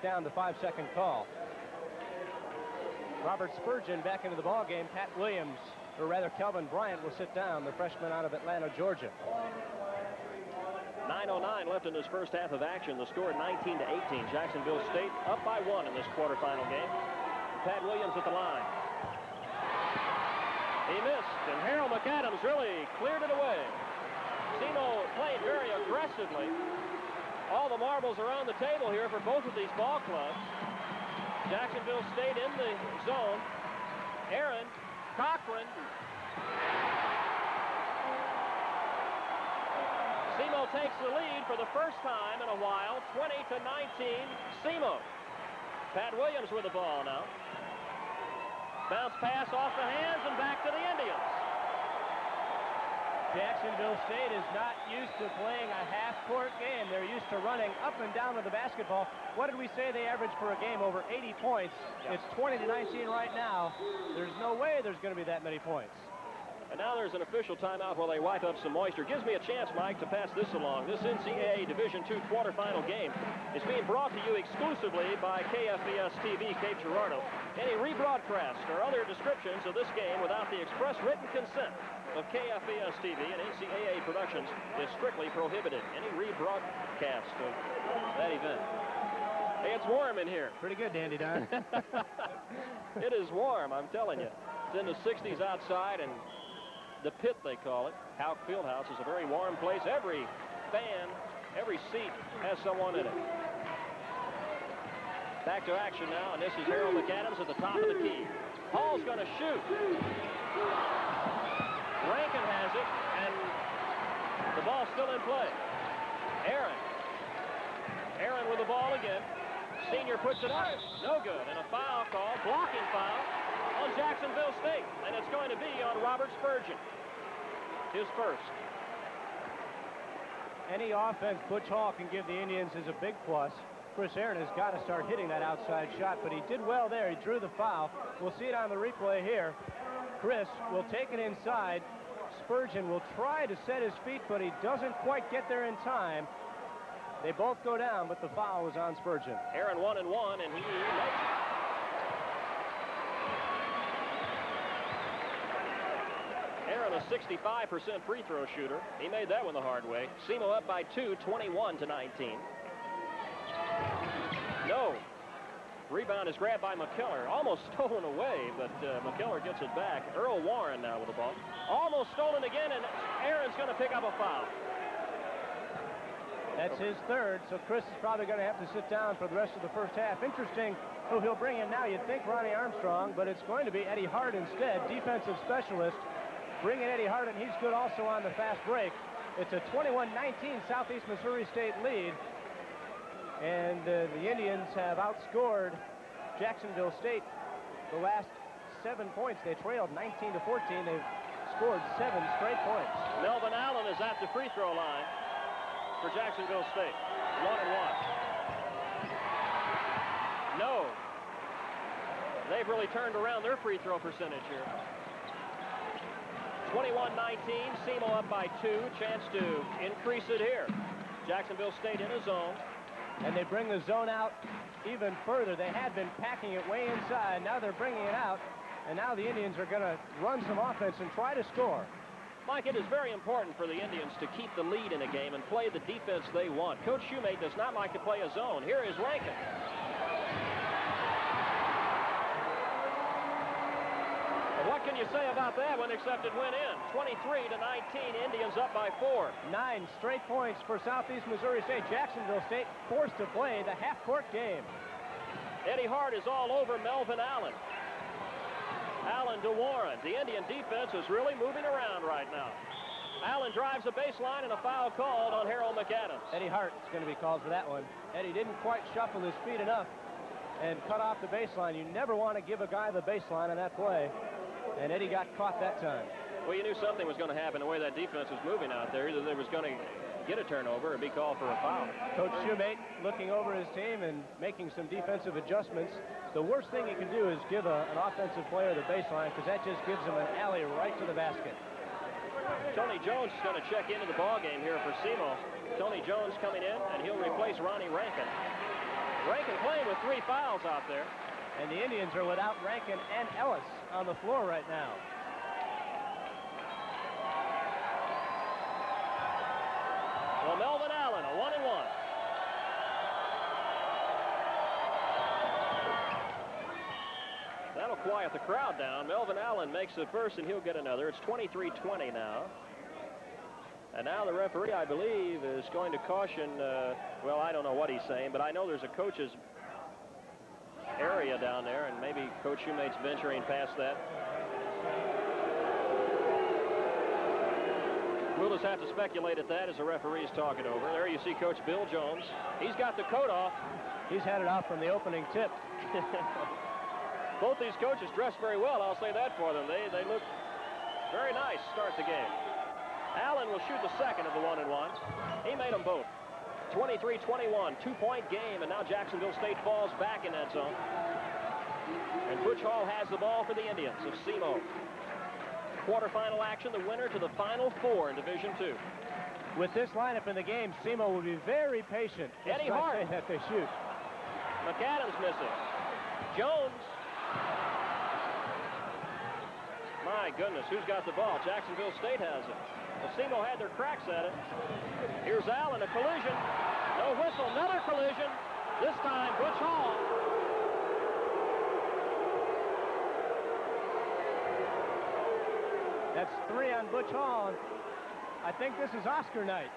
Down the 5-second call. Robert Spurgeon back into the ball game. Pat Williams, or rather Kelvin Bryant, will sit down, the freshman out of Atlanta, Georgia. 9:09 left in this first half of action. The score 19-18. Jacksonville State up by 1 in this quarterfinal game. Pat Williams at the line. He missed, and Harold McAdams really cleared it away. SEMO played very aggressively. All the marbles are on the table here for both of these ball clubs. Jacksonville State in the zone. Aaron, Cochran. SEMO takes the lead for the first time in a while, 20-19, SEMO. Pat Williams with the ball now. Bounce pass off the hands and back to the Indians. Jacksonville State is not used to playing a half-court game. They're used to running up and down with the basketball. What did we say they average per game? Over 80 points. Yep. It's 20-19 right now. There's no way there's going to be that many points. And now there's an official timeout while they wipe up some moisture. Gives me a chance, Mike, to pass this along. This NCAA Division II quarterfinal game is being brought to you exclusively by KFBS TV Cape Girardeau. Any rebroadcast or other descriptions of this game without the express written consent of KFBS TV and NCAA Productions is strictly prohibited. Any rebroadcast of that event. Hey, it's warm in here. Pretty good, Dandy Don. It is warm, I'm telling you. It's in the 60s outside, and the pit, they call it, Houck Fieldhouse, is a very warm place. Every fan, every seat has someone in it. Back to action now, and this is Harold McAdams at the top of the key. Hall's going to shoot. Rankin has it, and the ball's still in play. Aaron with the ball again. Senior puts it up. No good. And a foul call, blocking foul on Jacksonville State. And it's going to be on Robert Spurgeon. His first. Any offense Butch Hall can give the Indians is a big plus. Chris Aaron has got to start hitting that outside shot, but he did well there. He drew the foul. We'll see it on the replay here. Chris will take it inside. Spurgeon will try to set his feet, but he doesn't quite get there in time. They both go down, but the foul was on Spurgeon. Aaron 1 and 1, and he makes it. Aaron, a 65% free throw shooter. He made that one the hard way. SEMO up by 2, 21-19. No. Rebound is grabbed by McKellar. Almost stolen away, but McKellar gets it back. Earl Warren now with the ball. Almost stolen again, and Aaron's going to pick up a foul. That's his third, so Chris is probably going to have to sit down for the rest of the first half. Interesting who he'll bring in now. You'd think Ronnie Armstrong, but it's going to be Eddie Hart instead, defensive specialist. Bring in Eddie Hart, and he's good also on the fast break. It's a 21-19 Southeast Missouri State lead. And the Indians have outscored Jacksonville State the last 7 points. They trailed 19-14. They've scored 7 straight points. Melvin Allen is at the free throw line for Jacksonville State. 1 and 1. No. They've really turned around their free throw percentage here. 21-19, SEMO up by 2. Chance to increase it here. Jacksonville State in a zone. And they bring the zone out even further. They had been packing it way inside. Now they're bringing it out. And now the Indians are going to run some offense and try to score. Mike, it is very important for the Indians to keep the lead in a game and play the defense they want. Coach Shoemate does not like to play a zone. Here is Rankin. What can you say about that one except it went in? 23-19, Indians up by 4. 9 straight points for Southeast Missouri State. Jacksonville State forced to play the half-court game. Eddie Hart is all over Melvin Allen. Allen to Warren. The Indian defense is really moving around right now. Allen drives a baseline and a foul called on Harold McAdams. Eddie Hart is going to be called for that one. Eddie didn't quite shuffle his feet enough and cut off the baseline. You never want to give a guy the baseline on that play. And Eddie got caught that time. Well, you knew something was going to happen the way that defense was moving out there. Either they was going to get a turnover or be called for a foul. Coach Shoemate looking over his team and making some defensive adjustments. The worst thing he can do is give an offensive player the baseline, because that just gives him an alley right to the basket. Tony Jones is going to check into the ball game here for SEMO. Tony Jones coming in, and he'll replace Ronnie Rankin. Rankin playing with 3 fouls out there. And the Indians are without Rankin and Ellis on the floor right now. Well, Melvin Allen, a 1-and-1. That'll quiet the crowd down. Melvin Allen makes the first, and he'll get another. It's 23-20 now. And now the referee, I believe, is going to caution, well, I don't know what he's saying, but I know there's a coach's area down there, and maybe Coach Shoemate's venturing past that. We'll just have to speculate at that as the referee's talking over. There you see Coach Bill Jones. He's got the coat off. He's had it off from the opening tip. Both these coaches dressed very well, I'll say that for them. They look very nice to start the game. Allen will shoot the second of the 1-and-1. He made them both. 23-21, 2-point game, and now Jacksonville State falls back in that zone. And Butch Hall has the ball for the Indians of SEMO. Quarterfinal action, the winner to the Final Four in Division II. With this lineup in the game, SEMO will be very patient. Eddie Hart. That they shoot. McAdams missing. Jones. My goodness, who's got the ball? Jacksonville State has it. Well, SEMO had their cracks at it. Here's Allen, a collision. No whistle, another collision. This time, Butch Hall. That's 3 on Butch Hall. I think this is Oscar night.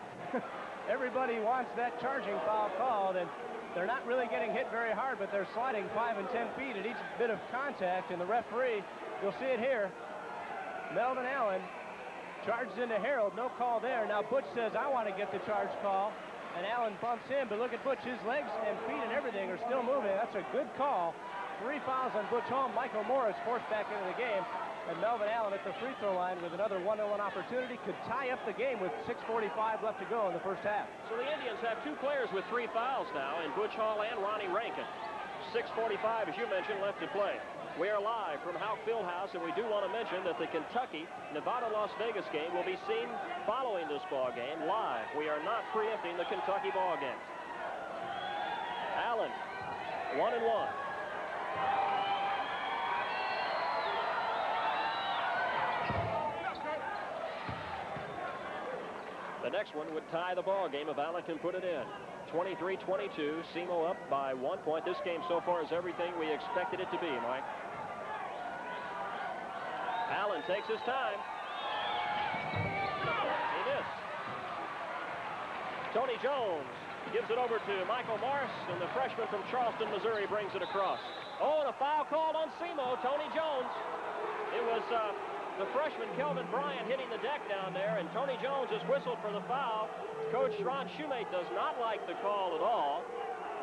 Everybody wants that charging foul called, and they're not really getting hit very hard, but they're sliding 5 and 10 feet at each bit of contact, and the referee, you'll see it here, Melvin Allen charges into Harold, no call there. Now Butch says, I want to get the charge call, and Allen bumps him, but look at Butch, his legs and feet and everything are still moving. That's a good call. 3 fouls on Butch Hall. Michael Morris forced back into the game, and Melvin Allen at the free throw line with another 1-on-1 opportunity could tie up the game with 6:45 left to go in the first half. So the Indians have 2 players with 3 fouls now, in Butch Hall and Ronnie Rankin. 6:45, as you mentioned, left to play. We are live from Houck Fieldhouse, and we do want to mention that the Kentucky-Nevada-Las Vegas game will be seen following this ball game live. We are not preempting the Kentucky ball game. Allen, 1-and-1. The next one would tie the ball game if Allen can put it in. 23-22, SEMO up by 1 point. This game so far is everything we expected it to be, Mike. Allen takes his time. He missed. Tony Jones gives it over to Michael Morris, and the freshman from Charleston, Missouri, brings it across. Oh, and a foul called on SEMO, Tony Jones. It was the freshman Kelvin Bryant hitting the deck down there, and Tony Jones has whistled for the foul. Coach Ron Shoemate does not like the call at all.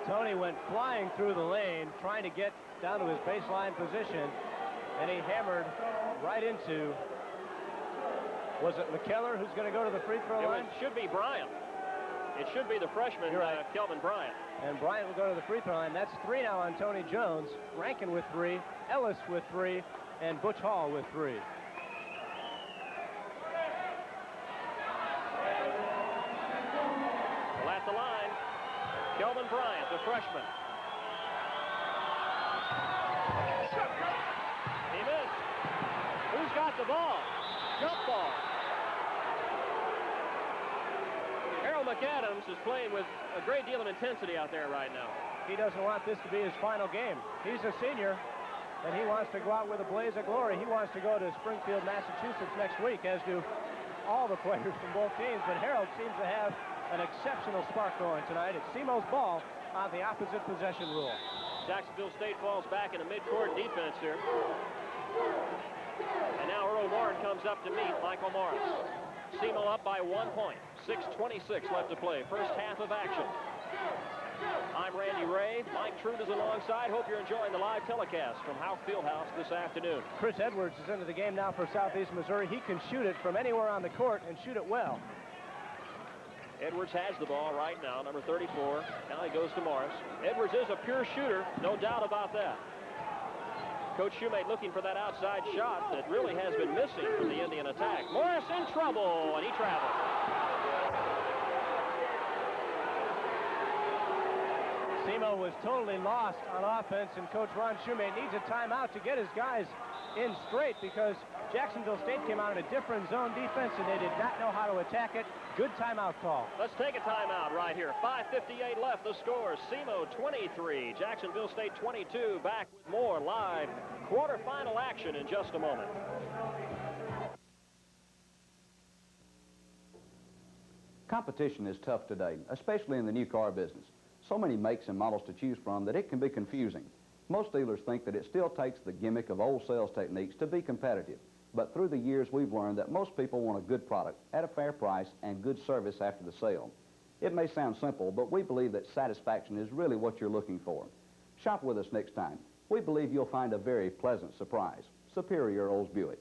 Tony went flying through the lane, trying to get down to his baseline position, and he hammered right into, was it McKellar who's going to go to the free throw line? It should be Bryant. It should be the freshman, right. Kelvin Bryant. And Bryant will go to the free throw line. That's 3 now on Tony Jones. Rankin with 3, Ellis with 3, and Butch Hall with 3. Well, at the line, Kelvin Bryant, the freshman. He missed. Who's got the ball? Jump ball. Harold McAdams is playing with a great deal of intensity out there right now. He doesn't want this to be his final game. He's a senior, and he wants to go out with a blaze of glory. He wants to go to Springfield, Massachusetts next week, as do all the players from both teams. But Harold seems to have an exceptional spark going tonight. It's SEMO's ball on the opposite possession rule. Jacksonville State falls back in a mid-court defense here. And now Earl Warren comes up to meet Michael Morris. SEMO up by 1 point. 6:26 left to play. First half of action. I'm Randy Ray. Mike Trout is alongside. Hope you're enjoying the live telecast from Houck Fieldhouse this afternoon. Chris Edwards is into the game now for Southeast Missouri. He can shoot it from anywhere on the court and shoot it well. Edwards has the ball right now, number 34. Now he goes to Morris. Edwards is a pure shooter, no doubt about that. Coach Shoemate looking for that outside shot that really has been missing from the Indian attack. Morris in trouble, and he traveled. SEMO was totally lost on offense, and Coach Ron Shoemate needs a timeout to get his guys in straight because Jacksonville State came out in a different zone defense, and they did not know how to attack it. Good timeout call. Let's take a timeout right here. 5:58 left. The score, SEMO 23, Jacksonville State 22. Back with more live quarterfinal action in just a moment. Competition is tough today, especially in the new car business. So many makes and models to choose from that it can be confusing. Most dealers think that it still takes the gimmick of old sales techniques to be competitive. But through the years, we've learned that most people want a good product at a fair price and good service after the sale. It may sound simple, but we believe that satisfaction is really what you're looking for. Shop with us next time. We believe you'll find a very pleasant surprise. Superior Olds Buick.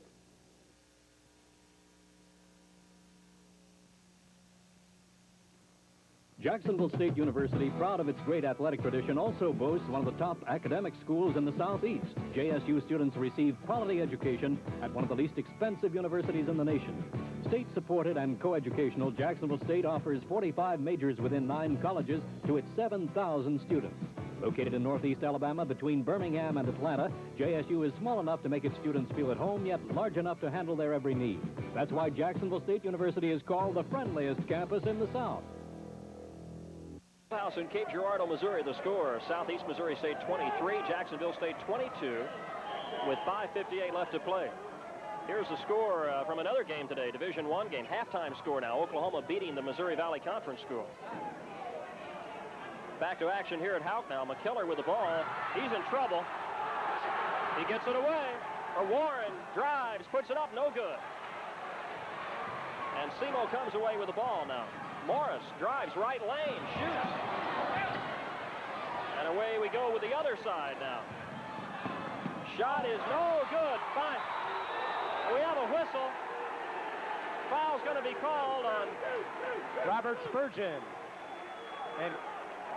Jacksonville State University, proud of its great athletic tradition, also boasts one of the top academic schools in the Southeast. JSU students receive quality education at one of the least expensive universities in the nation. State-supported and coeducational, Jacksonville State offers 45 majors within 9 colleges to its 7,000 students. Located in northeast Alabama between Birmingham and Atlanta, JSU is small enough to make its students feel at home, yet large enough to handle their every need. That's why Jacksonville State University is called the friendliest campus in the South. House in Cape Girardeau, Missouri. The score, Southeast Missouri State 23, Jacksonville State 22, with 5:58 left to play. Here's the score from another game today, Division I game. Halftime score now, Oklahoma beating the Missouri Valley Conference School. Back to action here at Houck now. McKellar with the ball. He's in trouble. He gets it away. Warren drives, puts it up, no good. And SEMO comes away with the ball now. Morris drives right lane, shoots. And away we go with the other side now. Shot is no good. Fine. We have a whistle. Foul's going to be called on Robert Spurgeon. And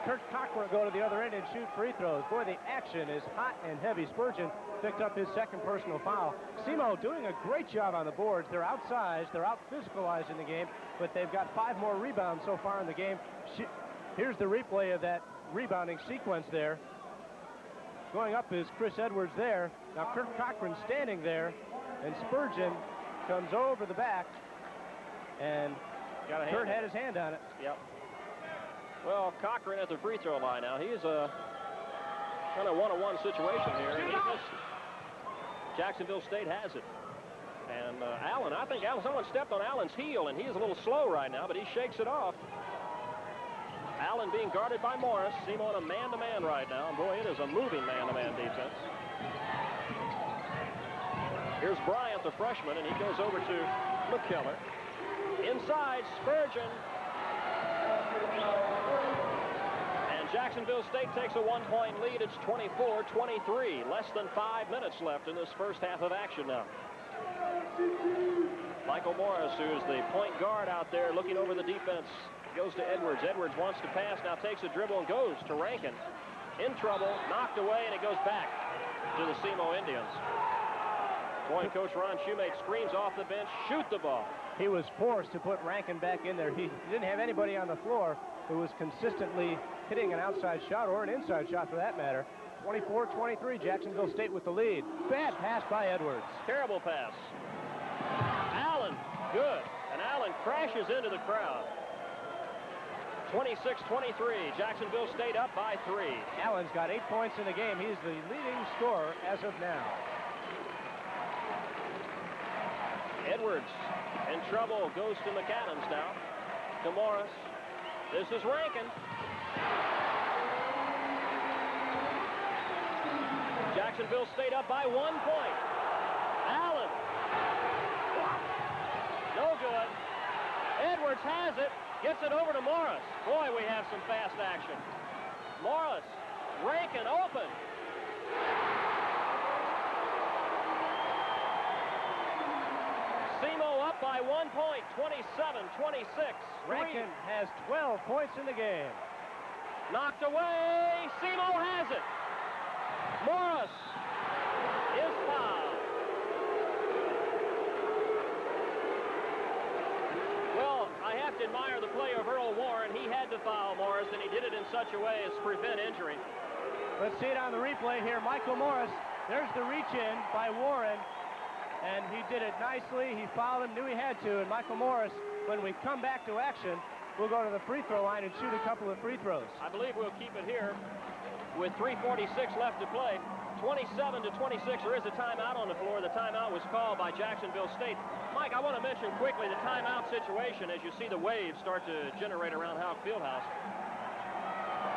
Kurt Cochran go to the other end and shoot free throws. Boy, the action is hot and heavy. Spurgeon picked up his second personal foul. SEMO doing a great job on the boards. They're outsized, they're out-physicalized in the game, but they've got 5 more rebounds so far in the game. Here's the replay of that rebounding sequence there. Going up is Chris Edwards there. Now Kurt Cochran standing there, and Spurgeon comes over the back, and Kurt had his hand on it. Yep. Well, Cochran at the free throw line now. He's a kind of one-on-one situation here. And Jacksonville State has it. And Allen, I think someone stepped on Allen's heel, and he is a little slow right now, but he shakes it off. Allen being guarded by Morris. SEMO on a man-to-man right now. And boy, it is a moving man-to-man defense. Here's Bryant, the freshman, and he goes over to McKellar. Inside, Spurgeon. And Jacksonville State takes a 1-point lead. It's 24-23. Less than 5 minutes left in this first half of action now. Michael Morris, who's the point guard out there looking over the defense, goes to Edwards. Edwards wants to pass, now takes a dribble and goes to Rankin. In trouble, knocked away, and it goes back to the SEMO Indians. Boy, Coach Ron Shoemate screams off the bench, shoot the ball. He was forced to put Rankin back in there. He didn't have anybody on the floor who was consistently hitting an outside shot or an inside shot for that matter. 24-23, Jacksonville State with the lead. Bad pass by Edwards. Terrible pass. Allen, good. And Allen crashes into the crowd. 26-23, Jacksonville State up by 3. Allen's got 8 points in the game. He's the leading scorer as of now. Edwards in trouble, goes to McAdams now. To Morris. This is Rankin. Jacksonville State up by 1 point. Allen. No good. Edwards has it. Gets it over to Morris. Boy, we have some fast action. Morris. Rankin open. SEMO up by 1 point, 27-26. Rankin has 12 points in the game. Knocked away. SEMO has it. Morris is fouled. Well, I have to admire the play of Earl Warren. He had to to foul Morris, and he did it in such a way as to prevent injury. Let's see it on the replay here. Michael Morris, there's the reach in by Warren, and he did it nicely. He fouled him, knew he had to, and Michael Morris, when we come back to action, will go to the free throw line and shoot a couple of free throws. I believe we'll keep it here with 3:46 left to play. 27-26. There is a timeout on the floor. The timeout was called by Jacksonville State. Mike, I want to mention quickly the timeout situation as you see the waves start to generate around Houck Fieldhouse.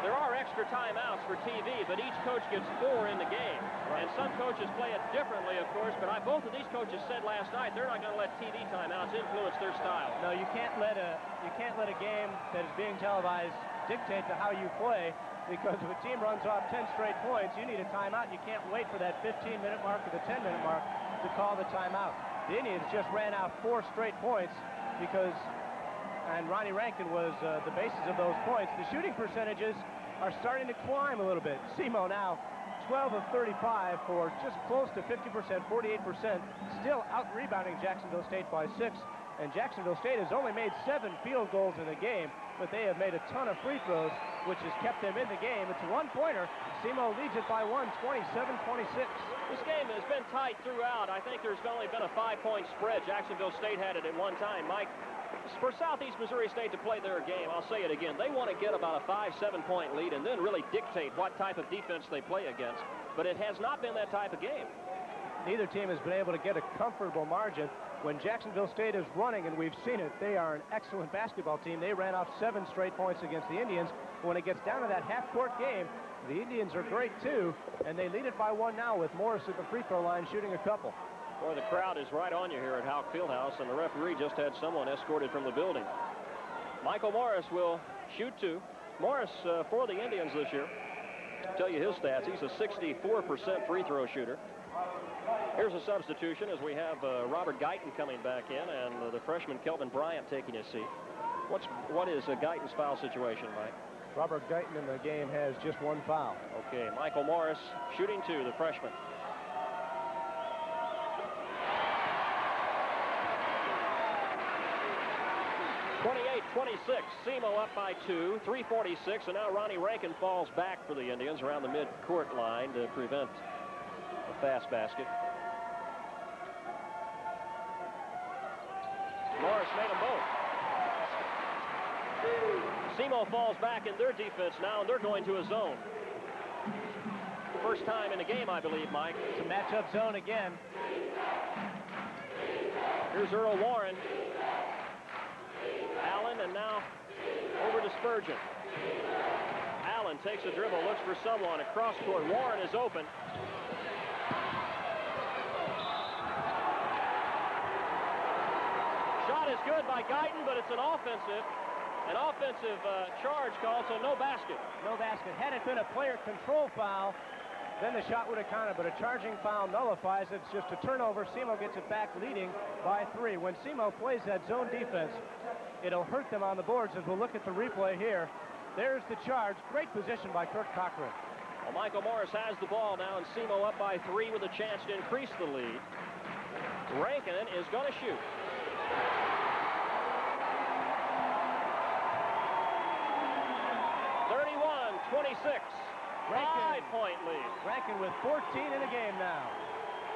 There are extra timeouts for TV, but each coach gets 4 in the game. Right. And some coaches play it differently, of course, but both of these coaches said last night they're not going to let TV timeouts influence their style. No, you can't let a game that is being televised dictate to how you play, because if a team runs off 10 straight points, you need a timeout. You can't wait for that 15-minute mark or the 10-minute mark to call the timeout. The Indians just ran out 4 straight points and Ronnie Rankin was the basis of those points. The shooting percentages are starting to climb a little bit. SEMO now 12 of 35 for just close to 50%, 48%, still out-rebounding Jacksonville State by 6. And Jacksonville State has only made 7 field goals in the game, but they have made a ton of free throws, which has kept them in the game. It's a one-pointer. SEMO leads it by 1, 27-26. This game has been tight throughout. I think there's only been a 5-point spread. Jacksonville State had it at one time. Mike, for Southeast Missouri State to play their game, I'll say it again, they want to get about a 5-7-point lead and then really dictate what type of defense they play against. But it has not been that type of game. Neither team has been able to get a comfortable margin. When Jacksonville State is running, and we've seen it, they are an excellent basketball team. They ran off 7 straight points against the Indians. When it gets down to that half-court game, the Indians are great too, and they lead it by 1 now with Morris at the free throw line shooting a couple. Boy, the crowd is right on you here at Houck Fieldhouse, and the referee just had someone escorted from the building. Michael Morris will shoot 2. Morris, for the Indians this year, I'll tell you his stats, he's a 64% free throw shooter. Here's a substitution as we have Robert Guyton coming back in and the freshman Kelvin Bryant taking his seat. What is Guyton's foul situation, Mike? Robert Guyton in the game has just 1 foul. Okay, Michael Morris shooting 2, the freshman. (28-26). SEMO up by 2, 3:46, and now Ronnie Rankin falls back for the Indians around the mid-court line to prevent a fast basket. Morris made them both. SEMO falls back in their defense now, and they're going to a zone. First time in the game, I believe, Mike. It's a matchup zone again. Here's Earl Warren. Allen, and now over to Spurgeon. Allen takes a dribble, looks for someone. Across court, Warren is open. Shot is good by Guyton, but it's an offensive charge call, so no basket. No basket. Had it been a player control foul, then the shot would have counted, but a charging foul nullifies it. It's just a turnover. SEMO gets it back leading by 3. When SEMO plays that zone defense, it'll hurt them on the boards as we'll look at the replay here. There's the charge. Great position by Kurt Cochran. Well, Michael Morris has the ball now, and SEMO up by 3 with a chance to increase the lead. Rankin is going to shoot. Rankin, 5-point lead. Rankin with 14 in the game now.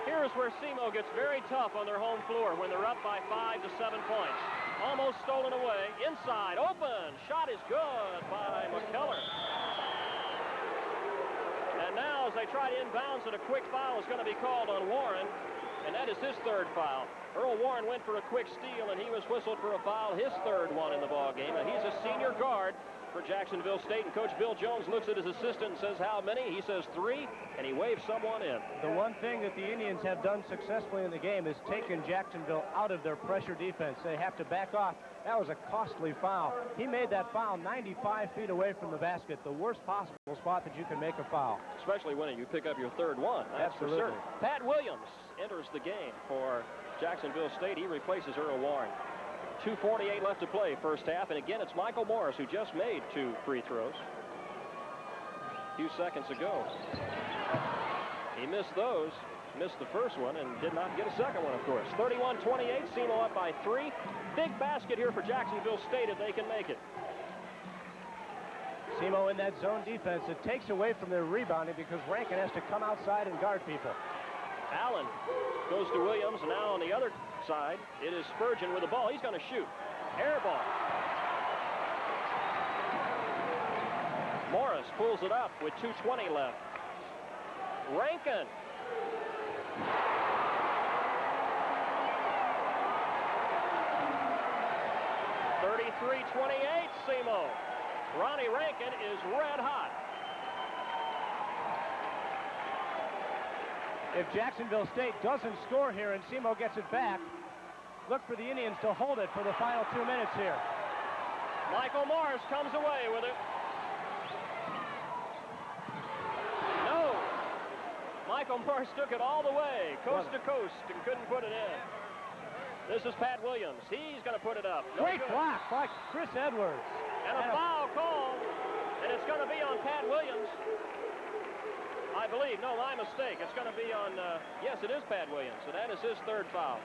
Here's where SEMO gets very tough on their home floor when they're up by 5 to 7 points. Almost stolen away. Inside, open. Shot is good by McKellar. And now as they try to inbounds, and a quick foul is going to be called on Warren, and that is his 3rd foul. Earl Warren went for a quick steal, and he was whistled for a foul, his 3rd one in the ball game. And he's a senior guard for Jacksonville State, and Coach Bill Jones looks at his assistant and says, how many? He says 3, and he waves someone in. The one thing that the Indians have done successfully in the game is taken Jacksonville out of their pressure defense. They have to back off. That was a costly foul. He made that foul 95 feet away from the basket, the worst possible spot that you can make a foul. Especially when you pick up your 3rd one. That's absolutely for certain. Pat Williams enters the game for Jacksonville State. He replaces Earl Warren. 2:48 left to play, first half, and again it's Michael Morris who just made 2 free throws a few seconds ago. He missed those, missed the first one, and did not get a second one, of course. 31-28, SEMO up by 3. Big basket here for Jacksonville State if they can make it. SEMO in that zone defense. It takes away from their rebounding because Rankin has to come outside and guard people. Allen goes to Williams. Now on the other side, it is Spurgeon with the ball. He's going to shoot. Air ball. Morris pulls it up with 2:20 left. Rankin. .33-28 SEMO. Ronnie Rankin is red hot. If Jacksonville State doesn't score here and SEMO gets it back, look for the Indians to hold it for the final 2 minutes here. Michael Morris comes away with it. No. Michael Morris took it all the way, coast to coast, and couldn't put it in. This is Pat Williams. He's going to put it up. No Great good. block by Chris Edwards. And a foul call, and it's going to be on Pat Williams. I believe. No, my mistake. It's going to be on, yes, it is Pat Williams, so that is his third foul.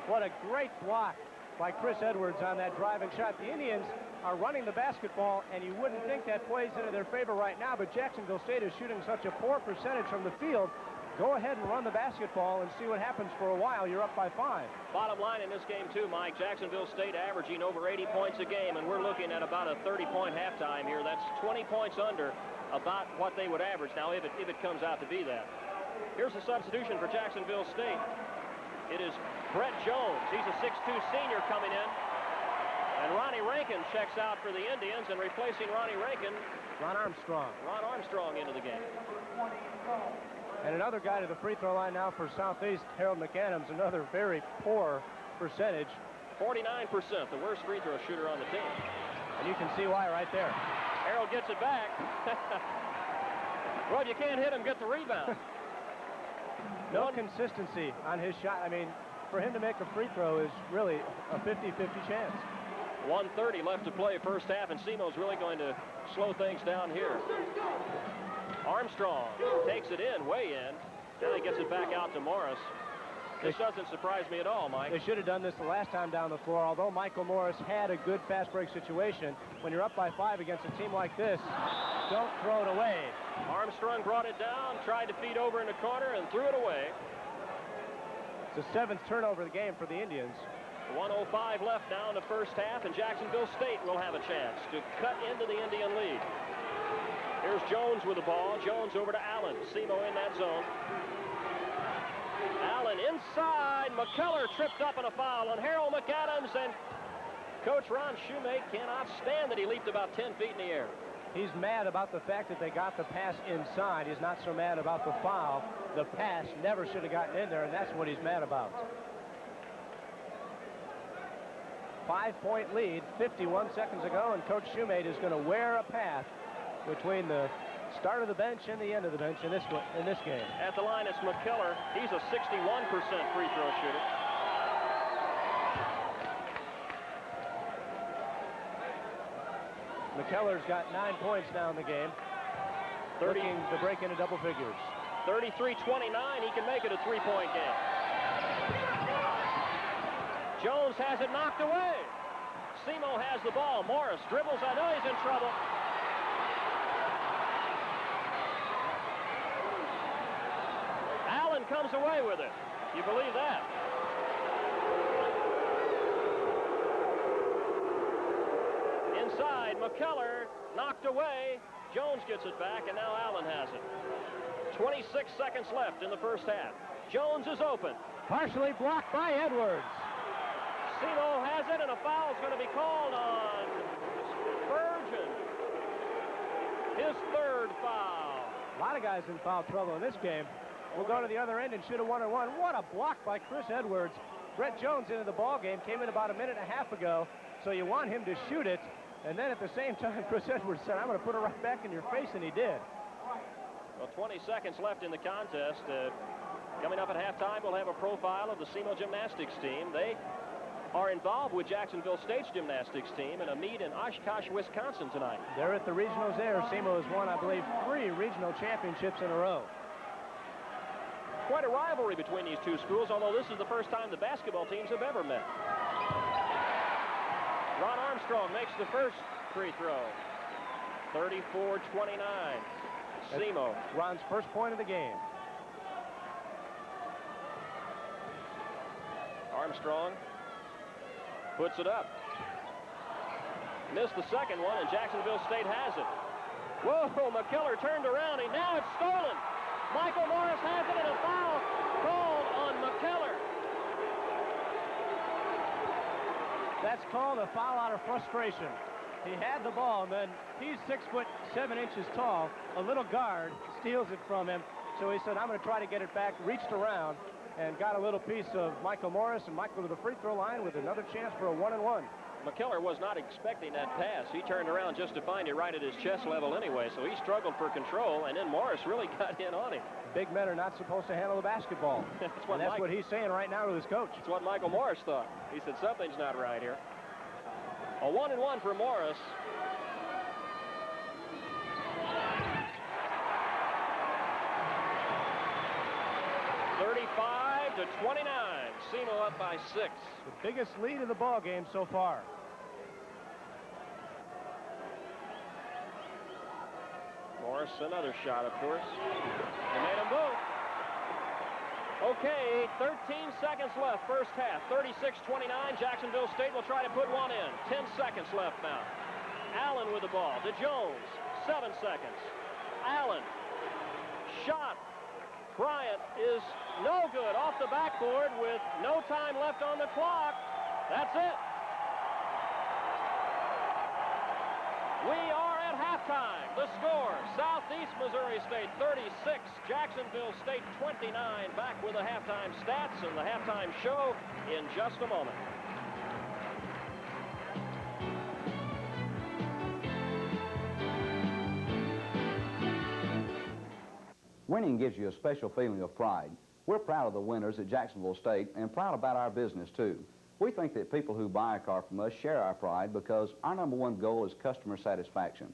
What a great block by Chris Edwards on that driving shot. The Indians are running the basketball, and you wouldn't think that plays into their favor right now, but Jacksonville State is shooting such a poor percentage from the field. Go ahead and run the basketball and see what happens for a while. You're up by 5. Bottom line in this game, too, Mike, Jacksonville State averaging over 80 points a game, and we're looking at about a 30-point halftime here. That's 20 points under about what they would average now if it comes out to be that. Here's a substitution for Jacksonville State. It is Brett Jones. He's a 6'2 senior coming in. And Ronnie Rankin checks out for the Indians, and replacing Ronnie Rankin, Ron Armstrong. Ron Armstrong into the game. And another guy to the free throw line now for Southeast, Harold McAdams, another very poor percentage. 49%, the worst free throw shooter on the team. And you can see why right there. Harold gets it back. Well, if you can't hit him, get the rebound. No consistency on his shot. I mean, for him to make a free throw is really a 50-50 chance. 1:30 left to play first half, and SEMO's really going to slow things down here. Armstrong takes it in, way in. Now he gets it back out to Morris. This doesn't surprise me at all, Mike. They should have done this the last time down the floor. Although Michael Morris had a good fast break situation, when you're up by 5 against a team like this, don't throw it away. Armstrong brought it down, tried to feed over in the corner, and threw it away. It's the 7th turnover of the game for the Indians. 1:05 left now in the first half, and Jacksonville State will have a chance to cut into the Indian lead. Here's Jones with the ball. Jones over to Allen. SEMO in that zone. Allen inside. McKellar tripped up in a foul on Harold McAdams, and Coach Ron Shoemate cannot stand that he leaped about 10 feet in the air. He's mad about the fact that they got the pass inside. He's not so mad about the foul. The pass never should have gotten in there, and that's what he's mad about. 5-point lead, 51 seconds ago, and Coach Shoemate is going to wear a path between the start of the bench and the end of the bench in this game. At the line, it's McKellar. He's a 61% free throw shooter. McKellar's got 9 points now in the game. Looking to break into double figures. 33-29, he can make it a 3-point game. Jones has it knocked away. SEMO has the ball. Morris dribbles. I know he's in trouble. Allen comes away with it. You believe that? Inside, McKellar knocked away. Jones gets it back, and now Allen has it. 26 seconds left in the first half. Jones is open. Partially blocked by Edwards. SEMO has it, and a foul is going to be called on Spurgeon. His third foul. A lot of guys in foul trouble in this game. We'll go to the other end and shoot a 1-on-1. What a block by Chris Edwards. Brett Jones into the ball game, came in about a minute and a half ago, so you want him to shoot it. And then at the same time, Chris Edwards said, I'm going to put it right back in your face, and he did. Well, 20 seconds left in the contest. Coming up at halftime, we'll have a profile of the SEMO gymnastics team. They are involved with Jacksonville State's gymnastics team in a meet in Oshkosh, Wisconsin tonight. They're at the regionals there. SEMO has won, I believe, 3 regional championships in a row. Quite a rivalry between these two schools, although this is the first time the basketball teams have ever met. Ron Armstrong makes the first free throw. 34-29. SEMO. Ron's first point of the game. Armstrong puts it up. Missed the second one, and Jacksonville State has it. Whoa, McKellar turned around, and now it's stolen. Michael Morris has it, and a foul called on McKellar. That's called a foul out of frustration. He had the ball, and then he's 6'7" tall. A little guard steals it from him. So he said, I'm going to try to get it back, reached around, and got a little piece of Michael Morris, and Michael to the free throw line with another chance for a 1-and-1. McKellar was not expecting that pass. He turned around just to find it right at his chest level anyway, so he struggled for control, and then Morris really got in on him. Big men are not supposed to handle the basketball. That's what he's saying right now to his coach. That's what Michael Morris thought. He said, something's not right here. A 1-and-1 for Morris. to 29. SEMO up by 6. The biggest lead of the ball game so far. Morris, another shot, of course. They made them both. Okay, 13 seconds left, first half. 36-29. Jacksonville State will try to put one in. 10 seconds left now. Allen with the ball to Jones. 7 seconds. Allen. Shot. Bryant is no good. Off the backboard with no time left on the clock. That's it. We are at halftime. The score, Southeast Missouri State 36, Jacksonville State 29. Back with the halftime stats and the halftime show in just a moment. Winning gives you a special feeling of pride. We're proud of the winners at Jacksonville State and proud about our business too. We think that people who buy a car from us share our pride because our #1 goal is customer satisfaction.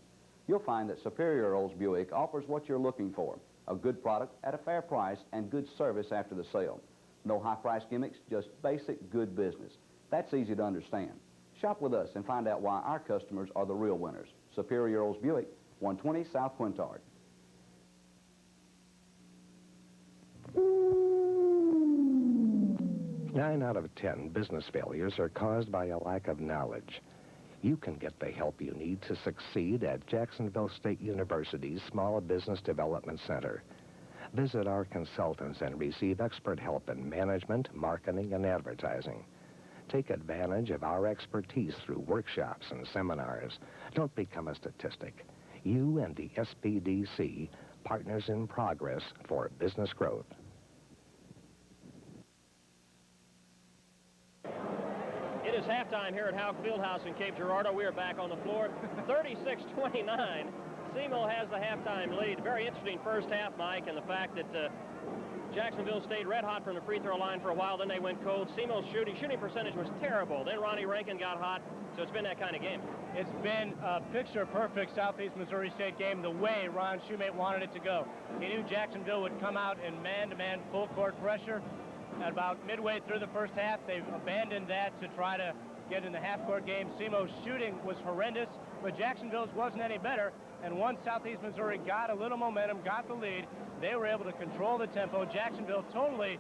You'll find that Superior Olds Buick offers what you're looking for, a good product at a fair price and good service after the sale. No high-price gimmicks, just basic good business. That's easy to understand. Shop with us and find out why our customers are the real winners. Superior Olds Buick, 120 South Quintard. 9 out of 10 business failures are caused by a lack of knowledge. You can get the help you need to succeed at Jacksonville State University's Small Business Development Center. Visit our consultants and receive expert help in management, marketing, and advertising. Take advantage of our expertise through workshops and seminars. Don't become a statistic. You and the SBDC, Partners in Progress for Business Growth. It is halftime here at Houck Fieldhouse in Cape Girardeau. We are back on the floor. 36-29. SEMO has the halftime lead. Very interesting first half, Mike, and the fact that Jacksonville stayed red hot from the free throw line for a while. Then they went cold. SEMO's shooting percentage was terrible. Then Ronnie Rankin got hot. So it's been that kind of game. It's been a picture-perfect Southeast Missouri State game the way Ron Shoemate wanted it to go. He knew Jacksonville would come out in man-to-man full-court pressure. At about midway through the first half, they've abandoned that to try to get in the half-court game. SEMO's shooting was horrendous, but Jacksonville's wasn't any better. And once Southeast Missouri got a little momentum, got the lead, they were able to control the tempo. Jacksonville totally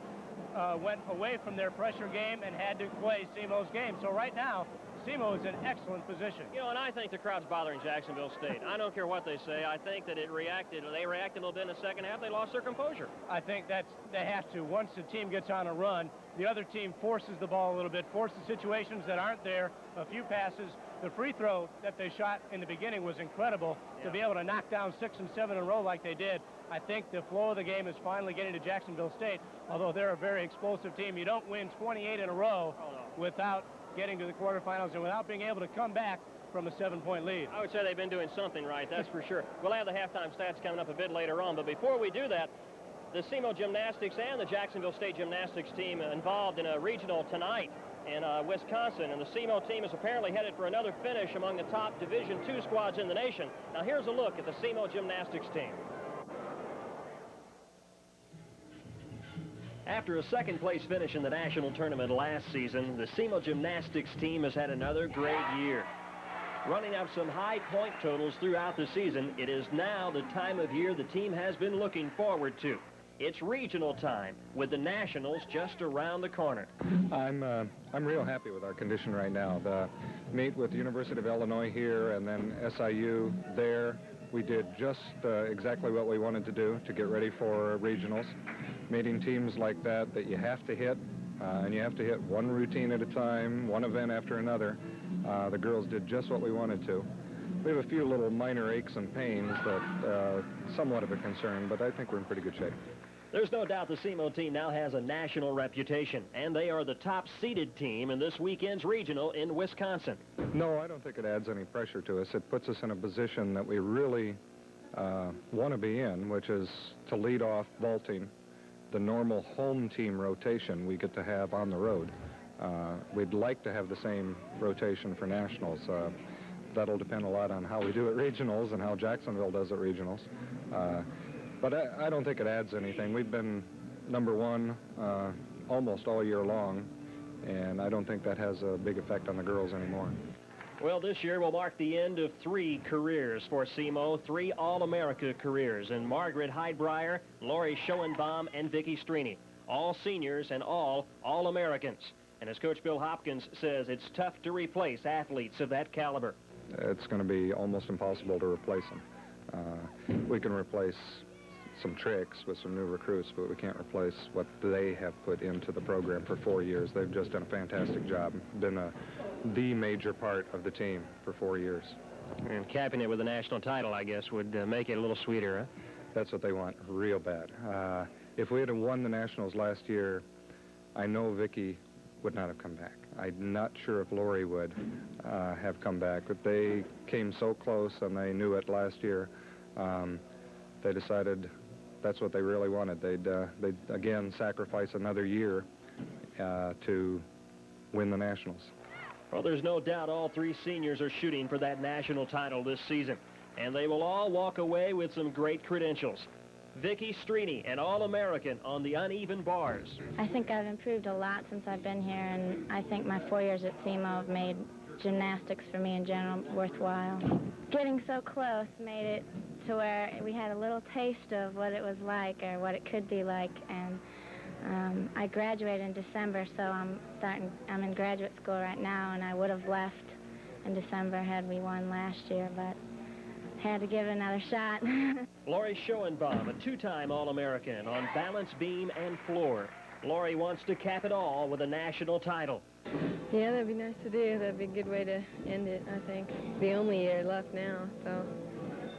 went away from their pressure game and had to play SEMO's game. So right now, SEMO is in excellent position. You know, and I think the crowd's bothering Jacksonville State. I don't care what they say. I think that they reacted a little bit in the second half. They lost their composure. I think they have to. Once the team gets on a run, the other team forces the ball a little bit, forces situations that aren't there, a few passes. The free throw that they shot in the beginning was incredible. To be able to knock down 6 and 7 in a row like they did. I think the flow of the game is finally getting to Jacksonville State, although they're a very explosive team. You don't win 28 in a row without getting to the quarterfinals and without being able to come back from a 7-point lead. I would say they've been doing something right, that's for sure. We'll have the halftime stats coming up a bit later on, but before we do that, the SEMO Gymnastics and the Jacksonville State Gymnastics team involved in a regional tonight in Wisconsin, and the SEMO team is apparently headed for another finish among the top Division II squads in the nation. Now here's a look at the SEMO Gymnastics team. After a second-place finish in the national tournament last season, the SEMO Gymnastics team has had another great year. running up some high point totals throughout the season. It is now the time of year the team has been looking forward to. It's regional time with the Nationals just around the corner. I'm real happy with our condition right now. The meet with the University of Illinois here and then SIU there. We did just exactly what we wanted to do to get ready for regionals. Meeting teams like that you have to hit, and you have to hit one routine at a time, one event after another. The girls did just what we wanted to. We have a few little minor aches and pains that somewhat of a concern, but I think we're in pretty good shape. There's no doubt the SEMO team now has a national reputation, and they are the top-seeded team in this weekend's regional in Wisconsin. No, I don't think it adds any pressure to us. It puts us in a position that we really want to be in, which is to lead off vaulting the normal home team rotation we get to have on the road. We'd like to have the same rotation for nationals. That'll depend a lot on how we do at regionals and how Jacksonville does at regionals. But I don't think it adds anything. We've been number one almost all year long, and I don't think that has a big effect on the girls anymore. Well, this year will mark the end of 3 careers for SEMO, 3 All-America careers, and Margaret Heidbreyer, Lori Schoenbaum, and Vicki Strini, all seniors and all All-Americans. And as Coach Bill Hopkins says, it's tough to replace athletes of that caliber. It's going to be almost impossible to replace them. We can replace some tricks with some new recruits, but we can't replace what they have put into the program for 4 years. They've just done a fantastic job. Been the major part of the team for 4 years. And capping it with a national title, I guess, would make it a little sweeter, huh? That's what they want, real bad. If we had won the Nationals last year, I know Vicki would not have come back. I'm not sure if Lori would have come back, but they came so close and they knew it last year. They decided that's what they really wanted. They'd again sacrifice another year to win the Nationals. Well, there's no doubt all 3 seniors are shooting for that national title this season, and they will all walk away with some great credentials. Vicki Strini, an All-American on the uneven bars. I think I've improved a lot since I've been here, and I think my 4 years at SEMO have made gymnastics for me in general worthwhile. Getting so close made it to where we had a little taste of what it was like or what it could be like, and I graduated in December, so I'm in graduate school right now, and I would have left in December had we won last year, but had to give it another shot. Lori Schoenbaum, a 2-time All-American on balance beam and floor. Lori wants to cap it all with a national title. Yeah, that'd be nice to do. That'd be a good way to end it, I think. The only year left now, so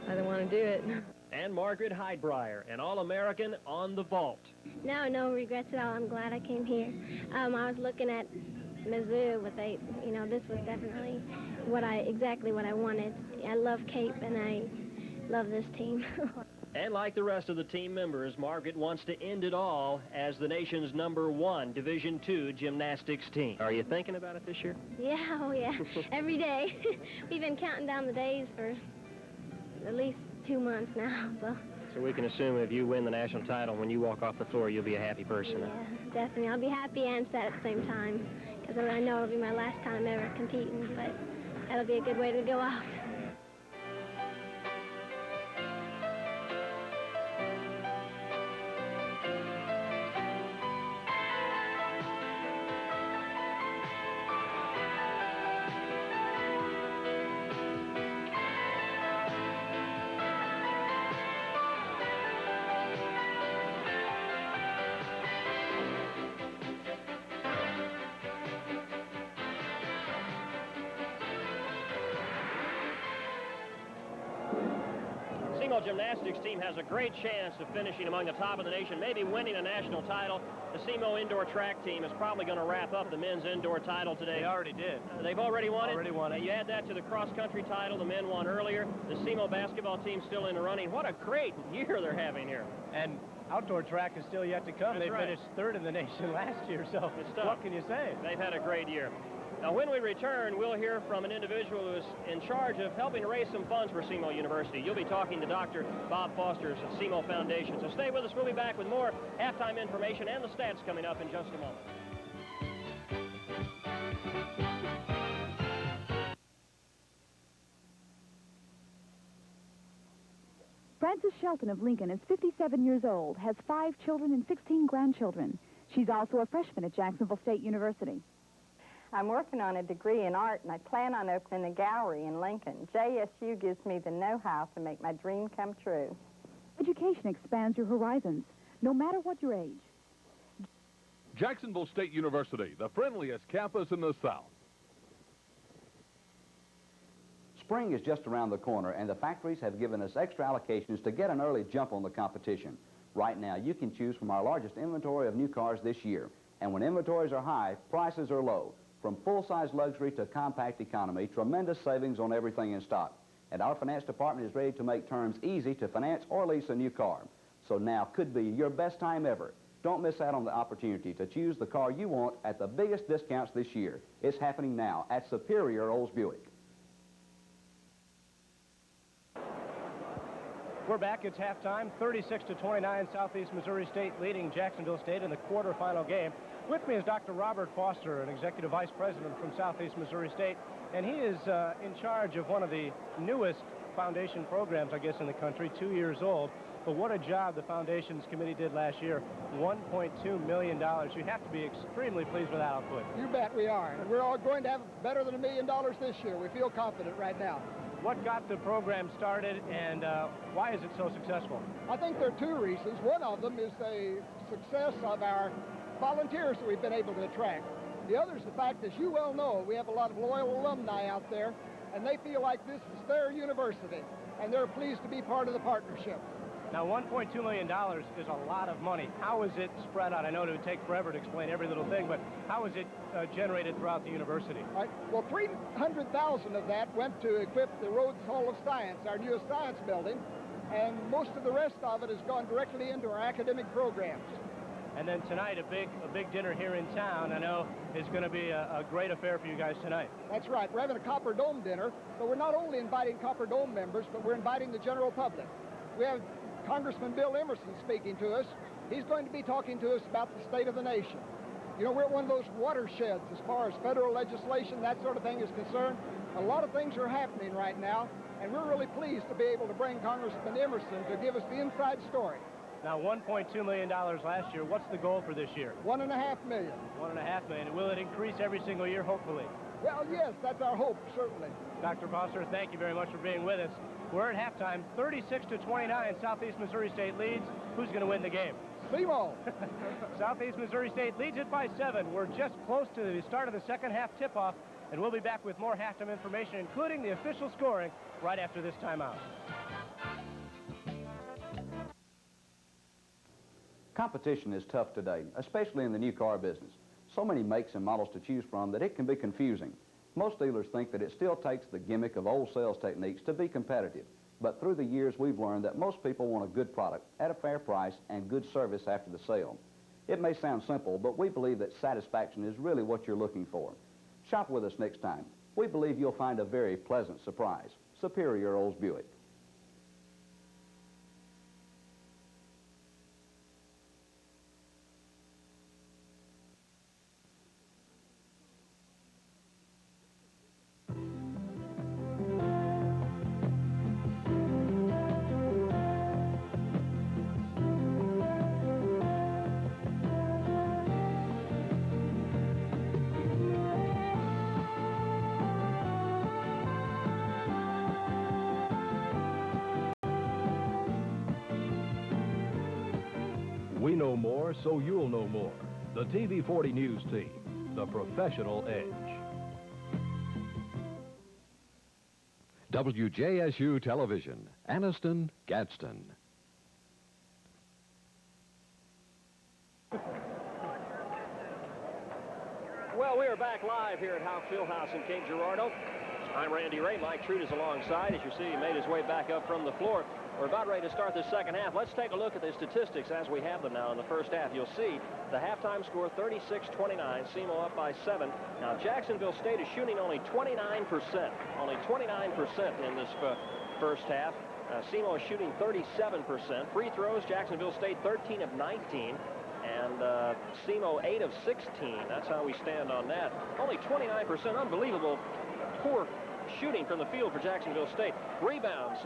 I don't want to do it. And Margaret Heidbreyer, an All-American on the vault. No regrets at all. I'm glad I came here. I was looking at Mizzou, but this was definitely exactly what I wanted. I love Cape, and I love this team. And like the rest of the team members, Margaret wants to end it all as the nation's #1 Division II gymnastics team. Are you thinking about it this year? Yeah, oh yeah, every day. We've been counting down the days for at least 2 months now. So we can assume if you win the national title, when you walk off the floor, you'll be a happy person. Yeah, definitely. I'll be happy and sad at the same time, because I know it'll be my last time ever competing, but that'll be a good way to go out. SEMO gymnastics team has a great chance of finishing among the top of the nation, maybe winning a national title. The SEMO indoor track team is probably going to wrap up the men's indoor title today. They already did. They've already won it? Already won it. You add that to the cross-country title the men won earlier. The SEMO basketball team still in the running. What a great year they're having here. And outdoor track is still yet to come. That's They right. finished 3rd in the nation last year, so what can you say? They've had a great year. Now, when we return, we'll hear from an individual who is in charge of helping to raise some funds for SEMO University. You'll be talking to Dr. Bob Foster's SEMO Foundation. So stay with us. We'll be back with more halftime information and the stats coming up in just a moment. Frances Shelton of Lincoln is 57 years old, has 5 children and 16 grandchildren. She's also a freshman at Jacksonville State University. I'm working on a degree in art, and I plan on opening a gallery in Lincoln. JSU gives me the know-how to make my dream come true. Education expands your horizons, no matter what your age. Jacksonville State University, the friendliest campus in the South. Spring is just around the corner, and the factories have given us extra allocations to get an early jump on the competition. Right now, you can choose from our largest inventory of new cars this year. And when inventories are high, prices are low. From full-size luxury to compact economy, tremendous savings on everything in stock. And our finance department is ready to make terms easy to finance or lease a new car. So now could be your best time ever. Don't miss out on the opportunity to choose the car you want at the biggest discounts this year. It's happening now at Superior Olds Buick. We're back. It's halftime, 36-29, Southeast Missouri State leading Jacksonville State in the quarterfinal game. With me is Dr. Robert Foster, an executive vice president from Southeast Missouri State, and he is in charge of one of the newest foundation programs, I guess, in the country, 2 years old. But what a job the Foundations Committee did last year, $1.2 million. You have to be extremely pleased with that output. You bet we are. And we're all going to have better than $1 million this year. We feel confident right now. What got the program started, and why is it so successful? I think there are 2 reasons. One of them is the success of our volunteers that we've been able to attract. The other is the fact, as you well know, we have a lot of loyal alumni out there, and they feel like this is their university, and they're pleased to be part of the partnership. Now, $1.2 million is a lot of money. How is it spread out? I know it would take forever to explain every little thing, but how is it generated throughout the university? Right. Well, $300,000 of that went to equip the Rhodes Hall of Science, our newest science building, and most of the rest of it has gone directly into our academic programs. And then tonight, a big dinner here in town, I know, is going to be a great affair for you guys tonight. That's right. We're having a Copper Dome dinner, but we're not only inviting Copper Dome members, but we're inviting the general public. We have Congressman Bill Emerson speaking to us. He's going to be talking to us about the state of the nation. You know, we're at one of those watersheds as far as federal legislation, that sort of thing is concerned. A lot of things are happening right now, and we're really pleased to be able to bring Congressman Emerson to give us the inside story. Now, $1.2 million last year. What's the goal for this year? $1.5 million. $1.5 million. Will it increase every single year, hopefully? Well, yes, that's our hope, certainly. Dr. Foster, thank you very much for being with us. We're at halftime, 36-29, Southeast Missouri State leads. Who's going to win the game? SEMO. Southeast Missouri State leads it by 7. We're just close to the start of the second half tip-off, and we'll be back with more halftime information, including the official scoring, right after this timeout. Competition is tough today, especially in the new car business. So many makes and models to choose from that it can be confusing. Most dealers think that it still takes the gimmick of old sales techniques to be competitive. But through the years, we've learned that most people want a good product at a fair price and good service after the sale. It may sound simple, but we believe that satisfaction is really what you're looking for. Shop with us next time. We believe you'll find a very pleasant surprise. Superior Olds Buick. We know more, so you'll know more. The TV40 News Team, the professional edge. WJSU Television, Anniston, Gadsden. Well, we are back live here at Howe Fieldhouse in Cape Girardeau. I'm Randy Ray. Mike Trude is alongside. As you see, he made his way back up from the floor. We're about ready to start the second half. Let's take a look at the statistics as we have them now in the first half. You'll see the halftime score 36-29. SEMO up by 7. Now, Jacksonville State is shooting only 29%. Only 29% in this first half. SEMO is shooting 37%. Free throws, Jacksonville State 13 of 19. And SEMO 8 of 16. That's how we stand on that. Only 29%. Unbelievable poor shooting from the field for Jacksonville State. Rebounds,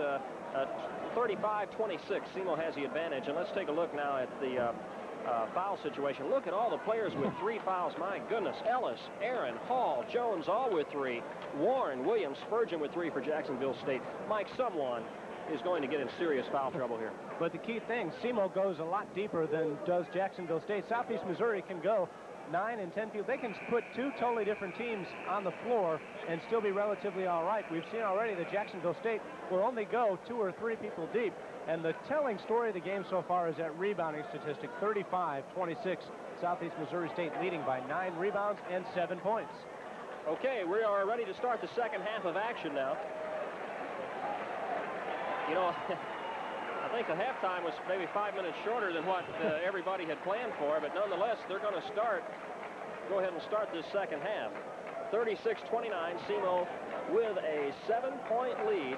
35-26, SEMO has the advantage. And let's take a look now at the foul situation. Look at all the players with 3 fouls. My goodness. Ellis, Aaron, Hall, Jones all with 3. Warren, Williams, Spurgeon with 3 for Jacksonville State. Mike, someone is going to get in serious foul trouble here. But the key thing, SEMO goes a lot deeper than does Jacksonville State. Southeast Missouri can go 9 and 10 people. They can put 2 totally different teams on the floor and still be relatively all right. We've seen already that Jacksonville State will only go 2 or 3 people deep. And the telling story of the game so far is that rebounding statistic, 35-26. Southeast Missouri State leading by 9 rebounds and 7 points. Okay, we are ready to start the second half of action now. You know, I think the halftime was maybe 5 minutes shorter than what everybody had planned for, but nonetheless, they're going to go ahead and start this second half. 36-29, SEMO with a 7-point lead.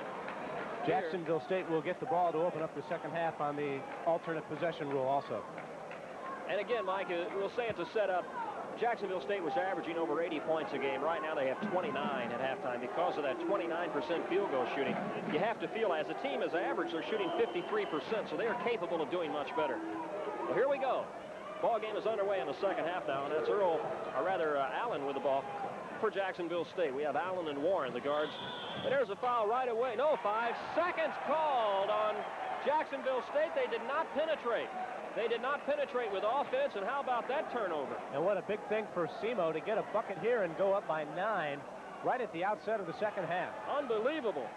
Jacksonville State will get the ball to open up the second half on the alternate possession rule also. And again, Mike, we'll say it's a setup. Jacksonville State was averaging over 80 points a game. Right now they have 29 at halftime because of that 29% field goal shooting. You have to feel as a team as average, they're shooting 53%, so they are capable of doing much better. Well, here we go. Ball game is underway in the second half now, and that's Allen with the ball for Jacksonville State. We have Allen and Warren, the guards. And there's a foul right away. No, 5 seconds called on Jacksonville State. They did not penetrate. They did not penetrate with offense, and how about that turnover? And what a big thing for SEMO to get a bucket here and go up by 9 right at the outset of the second half. Unbelievable.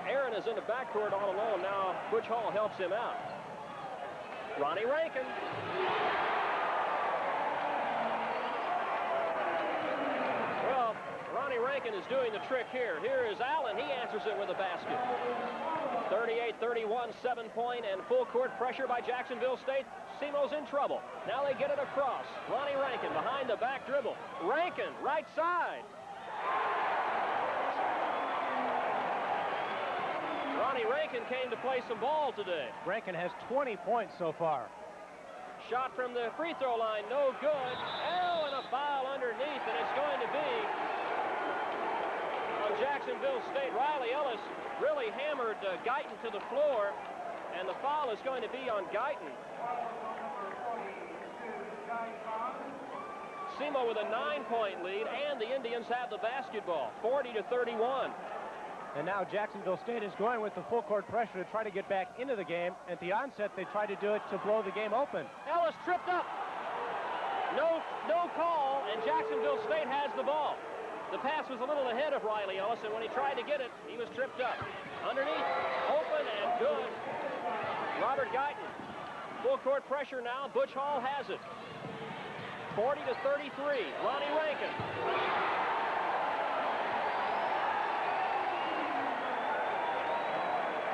Aaron is in the backcourt all alone. Now Butch Hall helps him out. Ronnie Rankin. Well, Ronnie Rankin is doing the trick here. Here is Allen. He answers it with a basket. 38-31, 7-point and full court pressure by Jacksonville State. SEMO's in trouble. Now they get it across. Ronnie Rankin behind the back dribble. Rankin, right side. Ronnie Rankin came to play some ball today. Rankin has 20 points so far. Shot from the free throw line, no good. Oh, and a foul underneath, and it's going to be on Jacksonville State. Riley Ellis really hammered Guyton to the floor, and the foul is going to be on Guyton. SEMO with a 9-point lead, and the Indians have the basketball, 40-31. And now Jacksonville State is going with the full court pressure to try to get back into the game. At the onset, they tried to do it to blow the game open. Ellis tripped up. No call, and Jacksonville State has the ball. The pass was a little ahead of Riley Ellis, and when he tried to get it, he was tripped up. Underneath, open and good. Robert Guyton. Full court pressure now. Butch Hall has it. 40-33. Ronnie Rankin.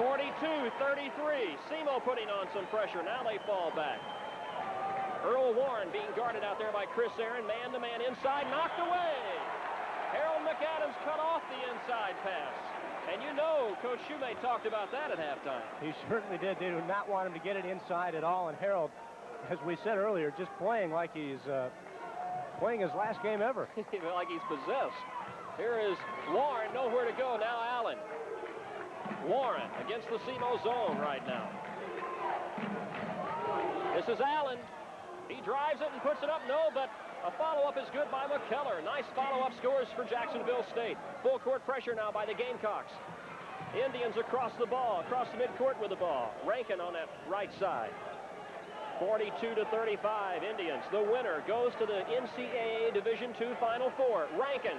(42-33). SEMO putting on some pressure. Now they fall back. Earl Warren being guarded out there by Chris Aaron. Man-to-man inside. Knocked away. Harold McAdams cut off the inside pass. And you know Coach Shoemate talked about that at halftime. He certainly did. They do not want him to get it inside at all. And Harold, as we said earlier, just playing like he's playing his last game ever. Like he's possessed. Here is Warren. Nowhere to go. Now Allen. Warren against the SEMO zone right now. This is Allen. He drives it and puts it up. No, but a follow-up is good by McKellar. Nice follow-up scores for Jacksonville State. Full court pressure now by the Gamecocks. Indians across the ball, across the midcourt with the ball. Rankin on that right side. 42-35 Indians. The winner goes to the NCAA Division II Final Four. Rankin.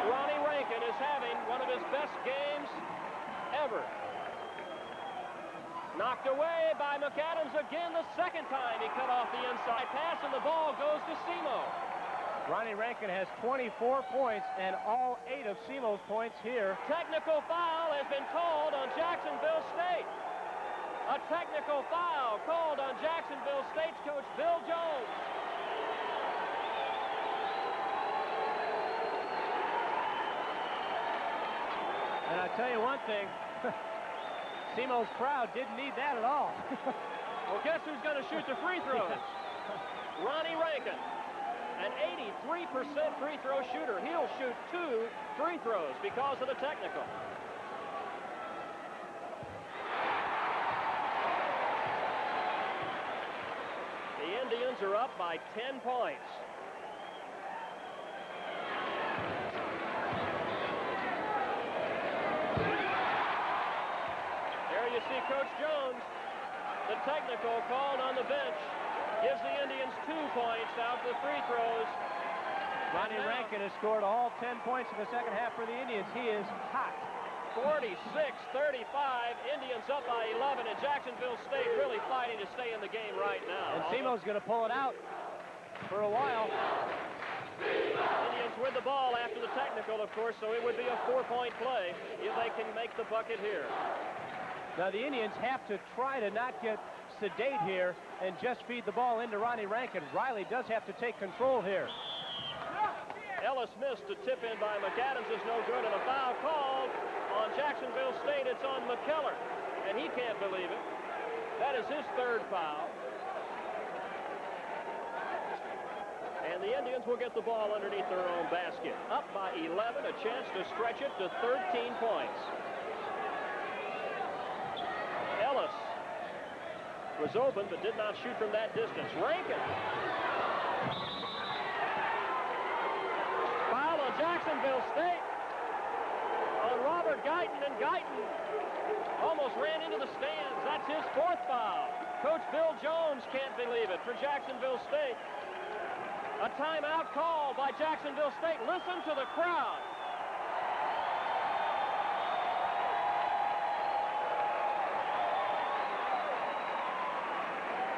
Ronnie Rankin is having one of his best games ever. Knocked away by McAdams again the second time. He cut off the inside pass, and the ball goes to SEMO. Ronnie Rankin has 24 points, and all 8 of SEMO's points here. Technical foul has been called on Jacksonville State. A technical foul called on Jacksonville State's coach, Bill Jones. And I tell you one thing, SEMO's crowd didn't need that at all. Well, guess who's going to shoot the free throws? Ronnie Rankin. an 83% free throw shooter. He'll shoot 2 free throws because of the technical. The Indians are up by 10 points. There you see Coach Jones. The technical called on the bench gives the Indians 2 points out the free throws. Ronnie Rankin has scored all 10 points in the second half for the Indians. He is hot. 46-35, Indians up by 11, and Jacksonville State really fighting to stay in the game right now. And SEMO's going to pull it out for a while. Indians with the ball after the technical, of course, so it would be a 4-point play if they can make the bucket here. Now the Indians have to try to not get sedate here and just feed the ball into Ronnie Rankin. Riley does have to take control here. Ellis missed. A tip in by McAdams is no good, and a foul called on Jacksonville State. It's on McKellar, and he can't believe it. That is his 3rd foul. And the Indians will get the ball underneath their own basket. Up by 11, a chance to stretch it to 13 points. Ellis was open but did not shoot from that distance. Rankin. Foul on Jacksonville State on Robert Guyton, and Guyton almost ran into the stands. That's his 4th foul. Coach Bill Jones can't believe it for Jacksonville State. A timeout called by Jacksonville State. Listen to the crowd.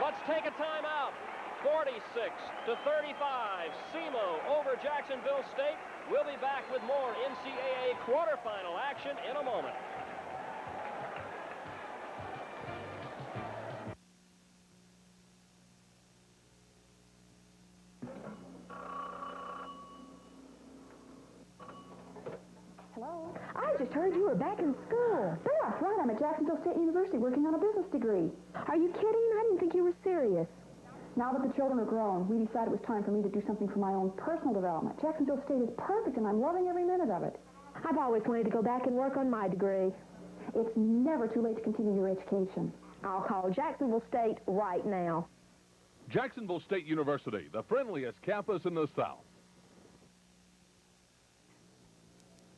Let's take a timeout. 46-35. SEMO over Jacksonville State. We'll be back with more NCAA quarterfinal action in a moment. Hello? I just heard you were back in school. That's right. I'm at Jacksonville State University working on a business degree. Are you kidding? I didn't think you were serious. Now that the children are grown, we decided it was time for me to do something for my own personal development. Jacksonville State is perfect, and I'm loving every minute of it. I've always wanted to go back and work on my degree. It's never too late to continue your education. I'll call Jacksonville State right now. Jacksonville State University, the friendliest campus in the South.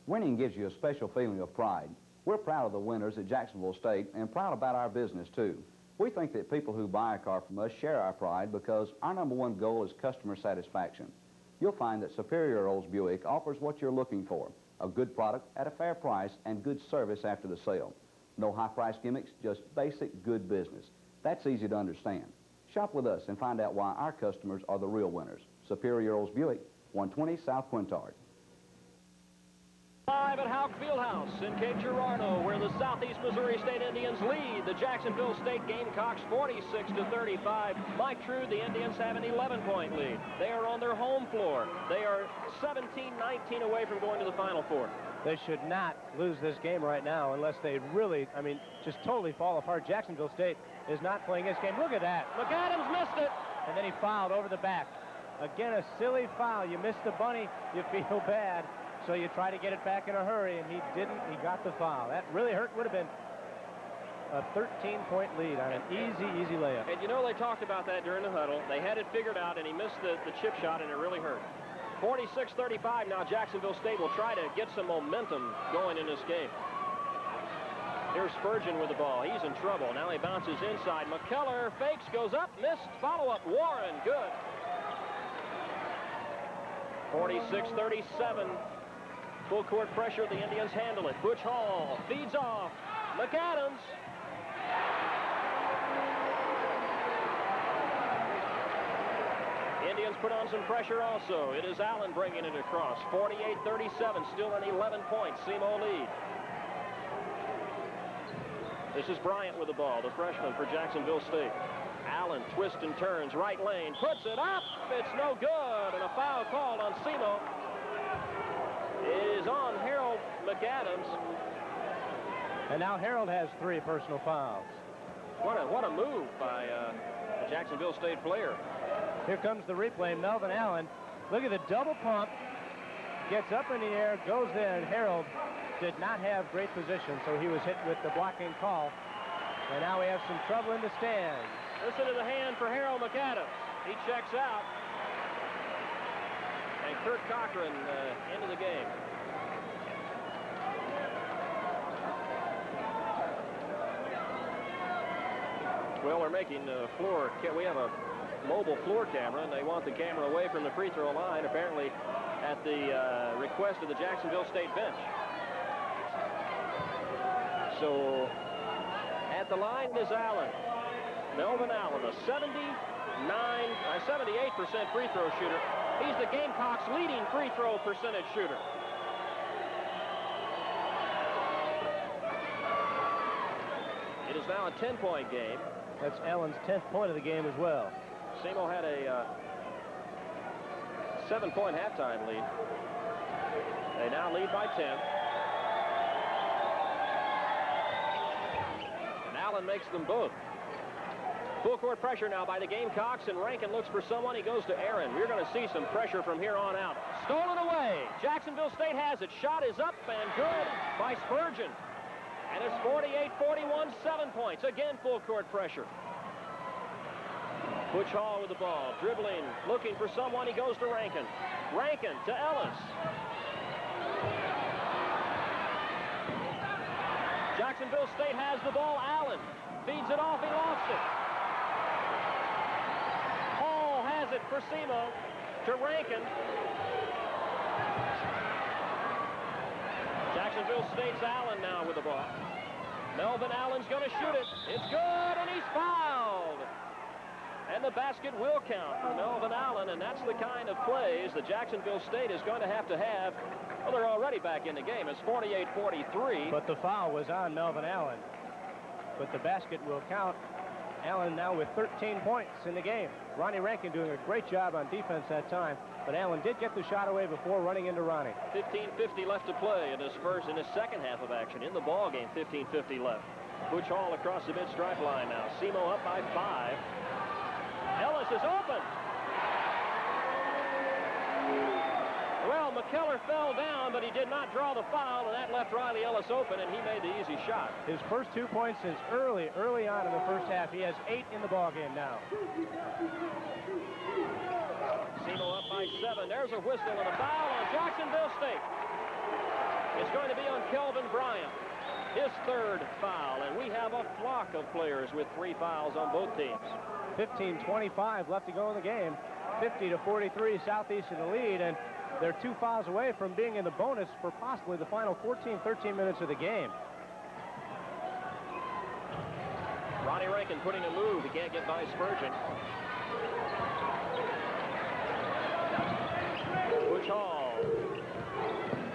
Winning gives you a special feeling of pride. We're proud of the winners at Jacksonville State and proud about our business, too. We think that people who buy a car from us share our pride because our #1 goal is customer satisfaction. You'll find that Superior Olds Buick offers what you're looking for, a good product at a fair price and good service after the sale. No high-price gimmicks, just basic good business. That's easy to understand. Shop with us and find out why our customers are the real winners. Superior Olds Buick, 120 South Quintard. Live at Houck Fieldhouse in Cape Girardeau, where the Southeast Missouri State Indians lead the Jacksonville State Gamecocks 46-35. Mike True, the Indians have an 11-point lead. They are on their home floor. They are 17-19 away from going to the Final Four. They should not lose this game right now unless they really, just totally fall apart. Jacksonville State is not playing this game. Look at that. McAdams missed it. And then he fouled over the back. Again, a silly foul. You missed the bunny, you feel bad. So you try to get it back in a hurry, and he didn't. He got the foul. That really hurt. Would have been a 13-point lead on an easy layup. And you know, they talked about that during the huddle. They had it figured out, and he missed the chip shot, and it really hurt. 46-35 now. Jacksonville State will try to get some momentum going in this game. Here's Spurgeon with the ball. He's in trouble. Now he bounces inside. McKellar fakes, goes up, missed. Follow-up. Warren, good. 46-37. Full court pressure, the Indians handle it. Butch Hall feeds off. McAdams. Indians put on some pressure also. It is Allen bringing it across. 48-37, still an 11-point SEMO lead. This is Bryant with the ball, the freshman for Jacksonville State. Allen twists and turns, right lane, puts it up. It's no good, and a foul called on SEMO is on Harold McAdams. And now Harold has 3 personal fouls. What a move by a Jacksonville State player. Here comes the replay. Melvin Allen Look at the double pump. Gets up in the air, goes there, and Harold did not have great position, so he was hit with the blocking call. And now we have some trouble in the stands. Listen to the hand for Harold McAdams. He checks out. And Kurt Cochran into the game. Well, we're making floor. We have a mobile floor camera, and they want the camera away from the free throw line, apparently at the request of the Jacksonville State bench. So at the line is Allen. Melvin Allen, a 78% free throw shooter. He's the Gamecocks' leading free throw percentage shooter. It is now a 10-point game. That's Allen's 10th point of the game as well. SEMO had a 7-point halftime lead. They now lead by 10. And Allen makes them both. Full court pressure now by the Gamecocks, and Rankin looks for someone. He goes to Aaron. We're going to see some pressure from here on out. Stolen away. Jacksonville State has it. Shot is up and good by Spurgeon. And it's 48-41, 7 points. Again, full court pressure. Butch Hall with the ball, dribbling, looking for someone. He goes to Rankin. Rankin to Ellis. Jacksonville State has the ball. Allen feeds it off. He lost it. Hall has it for SEMO to Rankin. Jacksonville State's Allen now with the ball. Melvin Allen's going to shoot it. It's good, and he's fouled. And the basket will count for Melvin Allen, and that's the kind of plays that Jacksonville State is going to have. Well, they're already back in the game. It's 48-43. But the foul was on Melvin Allen. But the basket will count. Allen now with 13 points in the game. Ronnie Rankin doing a great job on defense that time, but Allen did get the shot away before running into Ronnie. 15:50 left to play in his second half of action in the ball game. 15:50 left. Butch Hall across the mid-stripe line now. SEMO up by 5. Ellis is open. Well, McKellar fell down, but he did not draw the foul, and that left Riley Ellis open, and he made the easy shot. His first 2 points since early on in the first half. He has 8 in the ball game now. SEMO up by 7. There's a whistle and a foul on Jacksonville State. It's going to be on Kelvin Bryant, his 3rd foul, and we have a flock of players with 3 fouls on both teams. 15:25 left to go in the game. 50-43, Southeast in the lead, and they're 2 fouls away from being in the bonus for possibly the final 13 minutes of the game. Ronnie Rankin putting a move. He can't get by Spurgeon. Butch Hall.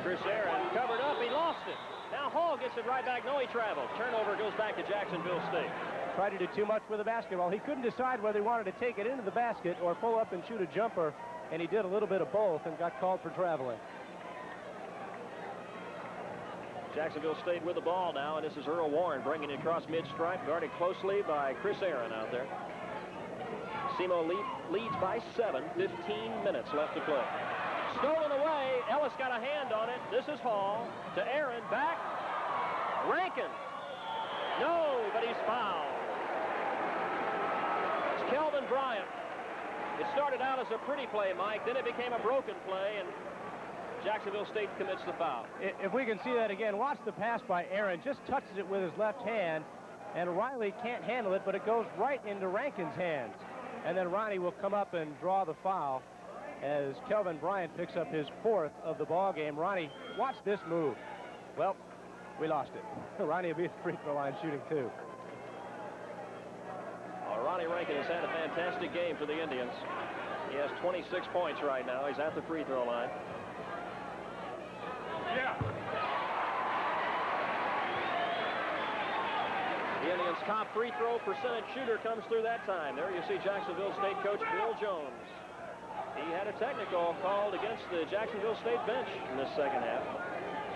Chris Aaron covered up. He lost it. Now Hall gets it right back. No, he traveled. Turnover goes back to Jacksonville State. Tried to do too much with the basketball. He couldn't decide whether he wanted to take it into the basket or pull up and shoot a jumper, and he did a little bit of both and got called for traveling. Jacksonville State with the ball now, and this is Earl Warren bringing it across mid-stripe, guarded closely by Chris Aaron out there. SEMO leads by 7, 15 minutes left to play. Stolen away. Ellis got a hand on it. This is Hall to Aaron. Back. Rankin. No, but he's fouled. It's Kelvin Bryant. It started out as a pretty play, Mike. Then it became a broken play, and Jacksonville State commits the foul. If we can see that again, watch the pass by Aaron. Just touches it with his left hand, and Riley can't handle it, but it goes right into Rankin's hands. And then Ronnie will come up and draw the foul as Kelvin Bryant picks up his 4th of the ball game. Ronnie, watch this move. Well, we lost it. Ronnie will be at the free throw line shooting 2. Ronnie Rankin has had a fantastic game for the Indians. He has 26 points right now. He's at the free throw line. Yeah. The Indians' top free throw percentage shooter comes through that time. There you see Jacksonville State coach Bill Jones. He had a technical called against the Jacksonville State bench in this second half.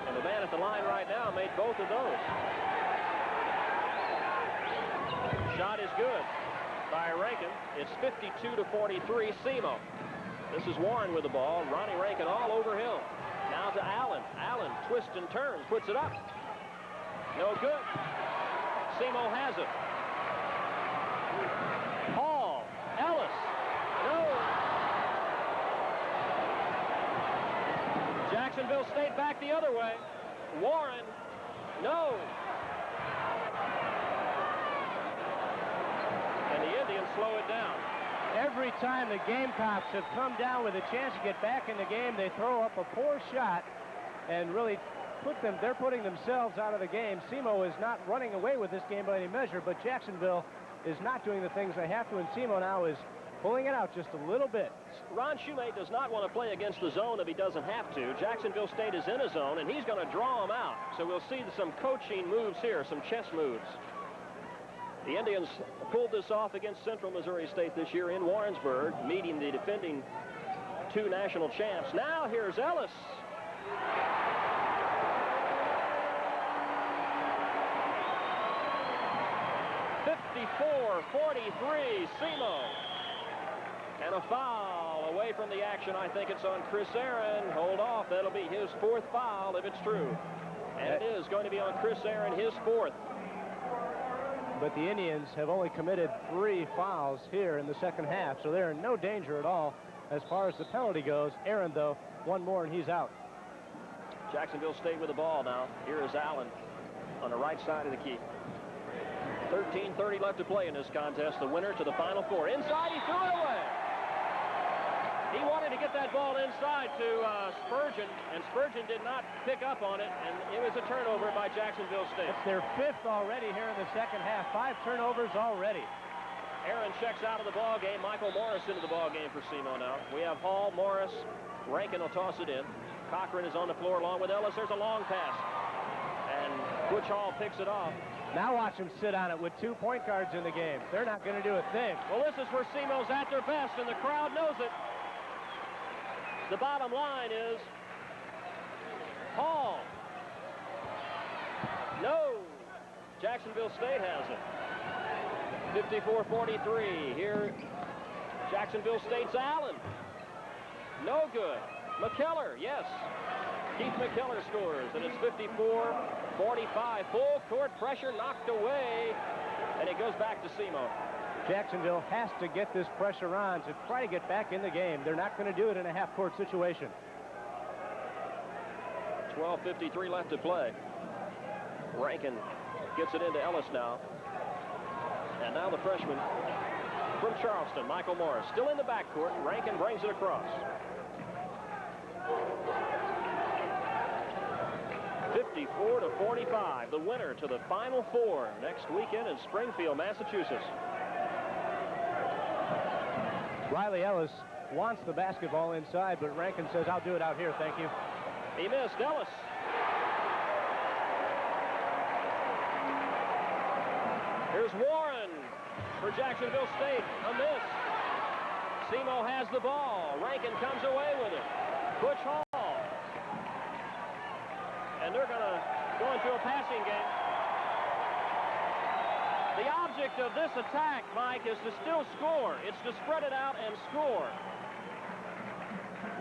And the man at the line right now made both of those. Shot is good by Rankin. It's 52-43 SEMO. This is Warren with the ball. Ronnie Rankin all over him. Now to Allen. Allen twists and turns, puts it up. No good. SEMO has it. Hall. Ellis. No. Jacksonville State back the other way. Warren. No. And the Indians slow it down. Every time the Gamecocks have come down with a chance to get back in the game, they throw up a poor shot and really they're putting themselves out of the game. SEMO is not running away with this game by any measure, but Jacksonville is not doing the things they have to, and SEMO now is pulling it out just a little bit. Ron Shoemate does not want to play against the zone if he doesn't have to. Jacksonville State is in a zone, and he's going to draw them out. So we'll see some coaching moves here, some chess moves. The Indians pulled this off against Central Missouri State this year in Warrensburg, meeting the defending 2 national champs. Now here's Ellis. .44-43, SEMO. And a foul away from the action. I think it's on Chris Aaron. Hold off. That'll be his 4th foul if it's true. And it is going to be on Chris Aaron, his 4th. But the Indians have only committed 3 fouls here in the second half, so they're in no danger at all as far as the penalty goes. Aaron, though, 1 more and he's out. Jacksonville State with the ball now. Here is Allen on the right side of the key. 13:30 left to play in this contest. The winner to the Final Four. Inside, he threw it away. He wanted to get that ball inside to Spurgeon, and Spurgeon did not pick up on it, and it was a turnover by Jacksonville State. It's their 5th already here in the second half. 5 turnovers already. Aaron checks out of the ball game. Michael Morris into the ball game for SEMO now. We have Hall, Morris. Rankin will toss it in. Cochran is on the floor along with Ellis. There's a long pass. And Butch Hall picks it off. Now watch them sit on it with 2 point guards in the game. They're not going to do a thing. Well, this is where SEMO's at their best, and the crowd knows it. The bottom line is Hall. No. Jacksonville State has it. 54-43. Here, Jacksonville State's Allen. No good. McKellar, yes. Keith McKellar scores, and it's 54-45. Full court pressure knocked away, and it goes back to SEMO. Jacksonville has to get this pressure on to try to get back in the game. They're not going to do it in a half-court situation. 12:53 left to play. Rankin gets it into Ellis now. And now the freshman from Charleston, Michael Morris, still in the backcourt. Rankin brings it across. 54-45, the winner to the Final Four next weekend in Springfield, Massachusetts. Riley Ellis wants the basketball inside, but Rankin says, I'll do it out here, thank you. He missed. Ellis. Here's Warren for Jacksonville State. A miss. SEMO has the ball. Rankin comes away with it. Butch Hall. And they're going to go into a passing game. The object of this attack, Mike, is to still score. It's to spread it out and score.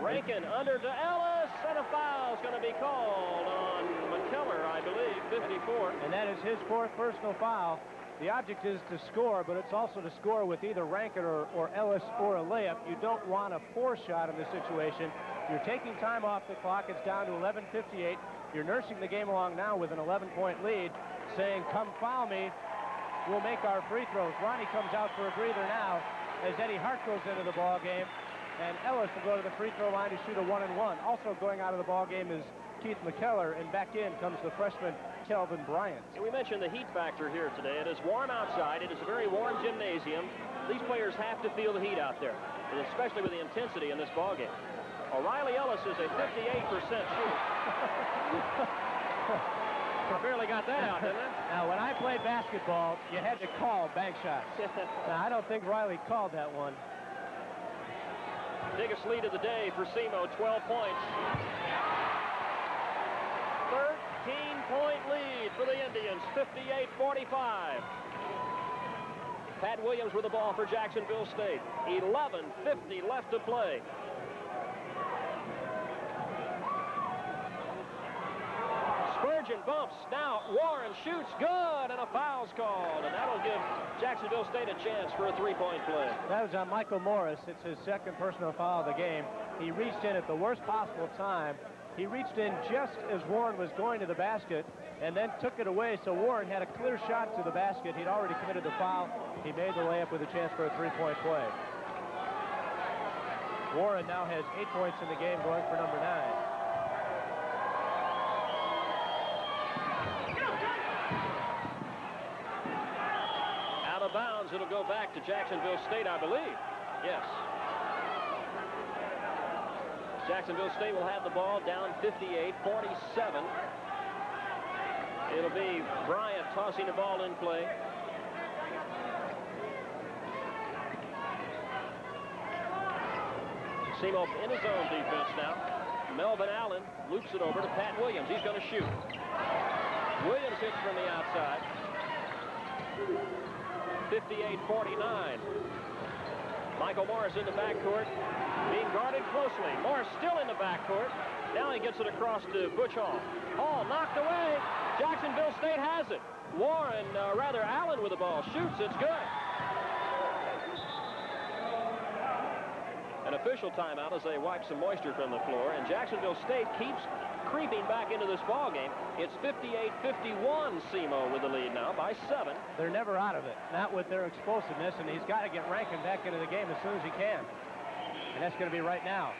Rankin under to Ellis, and a foul is going to be called on McKellar, I believe, 54. And that is his 4th personal foul. The object is to score, but it's also to score with either Rankin or Ellis or a layup. You don't want a poor shot in this situation. You're taking time off the clock. It's down to 11:58. You're nursing the game along now with an 11-point lead, saying, come foul me. We'll make our free throws. Ronnie comes out for a breather now as Eddie Hart goes into the ball game, and Ellis will go to the free throw line to shoot a 1-and-1. Also going out of the ball game is Keith McKellar, and back in comes the freshman Kelvin Bryant. And we mentioned the heat factor here today. It is warm outside. It is a very warm gymnasium. These players have to feel the heat out there, especially with the intensity in this ball game. O'Reilly Ellis is a 58% shooter. I barely got that out, didn't I? Now, when I played basketball, you had to call bank shots. Now, I don't think Riley called that one. Biggest lead of the day for SEMO, 12 points. 13-point lead for the Indians, 58-45. Pat Williams with the ball for Jacksonville State. 11:50 left to play. Spurgeon bumps. Now Warren shoots. Good, and a foul's called. And that'll give Jacksonville State a chance for a three-point play. That was on Michael Morris. It's his second personal foul of the game. He reached in at the worst possible time. He reached in just as Warren was going to the basket and then took it away, so Warren had a clear shot to the basket. He'd already committed the foul. He made the layup with a chance for a three-point play. Warren now has 8 points in the game, going for number 9. Out of bounds. It'll go back to Jacksonville State, I believe. Yes. Jacksonville State will have the ball down 58-47. It'll be Bryant tossing the ball in play. SEMO in his own defense now. Melvin Allen loops it over to Pat Williams. He's going to shoot. Williams hits from the outside. 58-49. Michael Morris in the backcourt, being guarded closely. Morris still in the backcourt. Now he gets it across to Butch Hall. Hall knocked away. Jacksonville State has it. Warren, Allen with the ball. Shoots, it's good. An official timeout as they wipe some moisture from the floor, and Jacksonville State keeps creeping back into this ball game. It's 58-51, SEMO with the lead now by 7. They're never out of it, not with their explosiveness, and he's got to get Rankin back into the game as soon as he can. And that's going to be right now.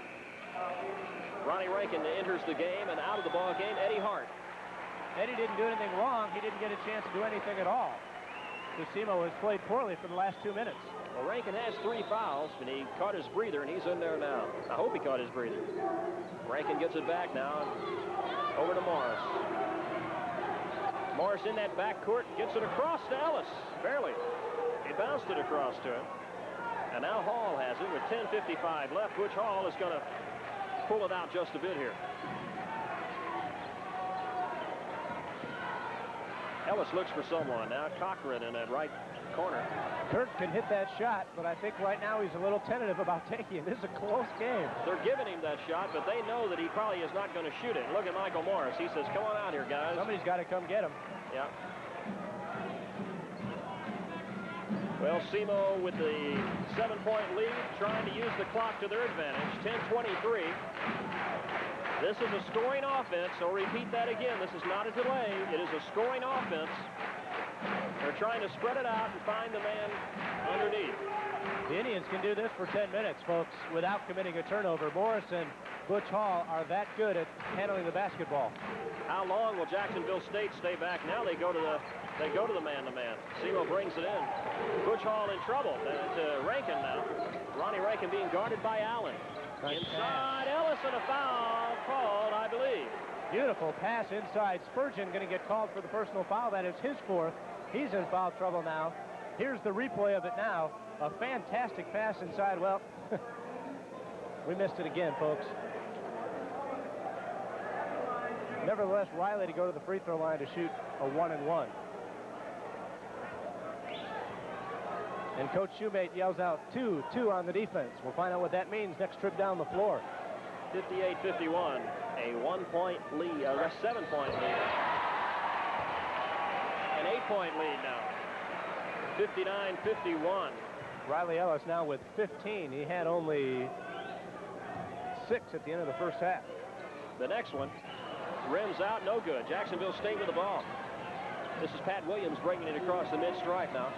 Ronnie Rankin enters the game, and out of the ball game, Eddie Hart. Eddie didn't do anything wrong. He didn't get a chance to do anything at all. So SEMO has played poorly for the last 2 minutes. Well, Rankin has 3 fouls, and he caught his breather, and he's in there now. I hope he caught his breather. Rankin gets it back now. Over to Morris. Morris in that backcourt, gets it across to Ellis. Barely. He bounced it across to him. And now Hall has it with 10:55 left. Butch Hall is going to pull it out just a bit here. Ellis looks for someone. Now Cochran in that right corner. Kirk can hit that shot, but I think right now he's a little tentative about taking it. This is a close game. They're giving him that shot, but they know that he probably is not going to shoot it. Look at Michael Morris. He says, come on out here, guys. Somebody's got to come get him. Yeah. Well, SEMO with the 7-point lead, trying to use the clock to their advantage. 10:23. This is a scoring offense. I'll repeat that again. This is not a delay. It is a scoring offense. They're trying to spread it out and find the man underneath. The Indians can do this for 10 minutes, folks, without committing a turnover. Morris and Butch Hall are that good at handling the basketball. How long will Jacksonville State stay back? Now they go to the man-to-man. SEMO brings it in. Butch Hall in trouble. To Rankin now. Ronnie Rankin being guarded by Allen. Inside, Ellis, and a foul called, I believe. Beautiful pass inside. Spurgeon going to get called for the personal foul. That is his 4th. He's in foul trouble now. Here's the replay of it now. A fantastic pass inside. Well, we missed it again, folks. Nevertheless, Riley to go to the free throw line to shoot a 1-and-1. And Coach Shoemate yells out 2-2 on the defense. We'll find out what that means next trip down the floor. 58-51, a 1-point lead, a 7-point lead. An 8-point lead now. 59-51. Riley Ellis now with 15. He had only 6 at the end of the first half. The next one rims out, no good. Jacksonville State with the ball. This is Pat Williams bringing it across the mid-stripe now.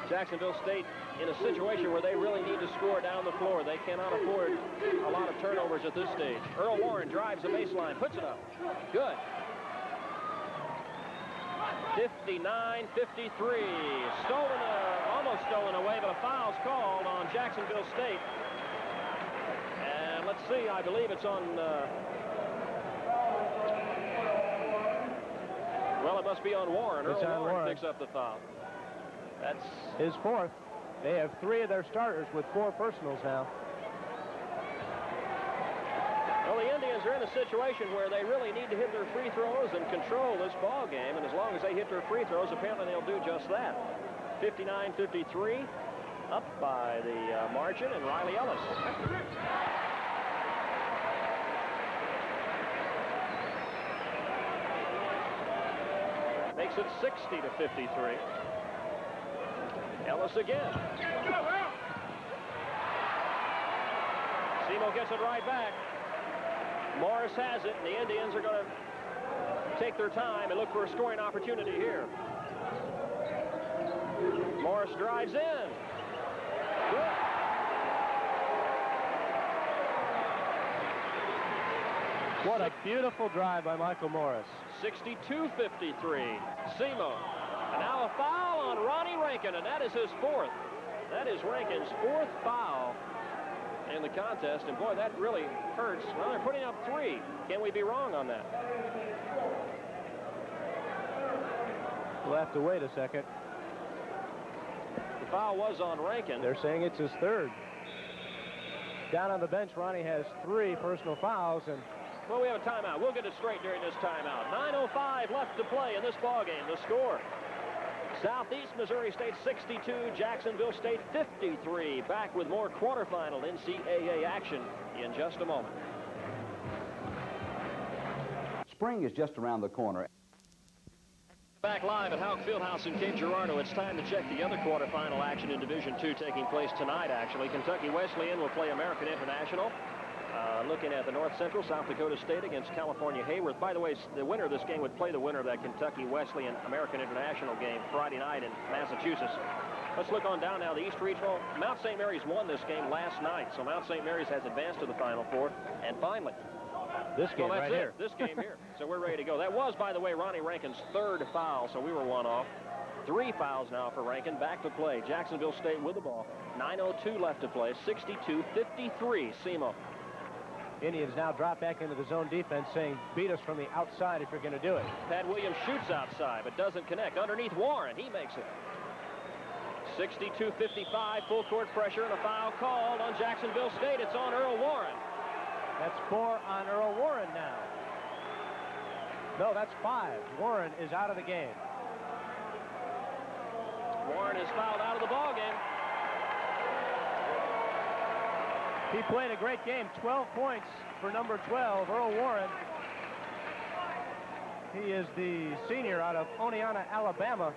Jacksonville State in a situation where they really need to score down the floor. They cannot afford a lot of turnovers at this stage. Earl Warren drives the baseline, puts it up. Good. 59-53. Almost stolen away, but a foul's called on Jacksonville State. And let's see, I believe it's on... well, it must be on Warren. Earl Warren picks up the foul. That's his 4th. They have 3 of their starters with 4 personals now. Well, the Indians are in a situation where they really need to hit their free throws and control this ball game. And as long as they hit their free throws, apparently they'll do just that. 59-53, up by the margin, and Riley Ellis. makes it 60-53. Ellis again. SEMO gets it right back. Morris has it, and the Indians are going to take their time and look for a scoring opportunity here. Morris drives in. Good. What a beautiful drive by Michael Morris. 62-53. SEMO. And now a foul on Ronnie Rankin, and that is his fourth. That is Rankin's fourth foul in the contest, and boy, that really hurts. Well, they're putting up 3. Can we be wrong on that? We'll have to wait a second. The foul was on Rankin. They're saying it's his third. Down on the bench, Ronnie has 3 personal fouls, and well, we have a timeout. We'll get it straight during this timeout. 9:05 left to play in this ballgame. The score: Southeast Missouri State 62, Jacksonville State 53. Back with more quarterfinal NCAA action in just a moment. Spring is just around the corner. Back live at Houck Fieldhouse in Cape Girardeau. It's time to check the other quarterfinal action in Division II taking place tonight, actually. Kentucky Wesleyan will play American International. Looking at the North Central, South Dakota State against California Hayworth. By the way, the winner of this game would play the winner of that Kentucky Wesleyan American International game Friday night in Massachusetts. Let's look on down now. The East Regional. Mount St. Mary's won this game last night, so Mount St. Mary's has advanced to the Final Four. And finally, this game right here. This game here. So we're ready to go. That was, by the way, Ronnie Rankin's third foul, so we were one off. 3 fouls now for Rankin. Back to play. Jacksonville State with the ball. 9:02 left to play. 62-53. SEMO. Indians now drop back into the zone defense, saying, beat us from the outside if you're going to do it. Pat Williams shoots outside, but doesn't connect. Underneath Warren, he makes it. 62-55, full court pressure, and a foul called on Jacksonville State. It's on Earl Warren. That's 4 on Earl Warren now. No, that's 5. Warren is out of the game. Warren is fouled out of the ball game. He played a great game. 12 points for number 12, Earl Warren. He is the senior out of Oneonta, Alabama,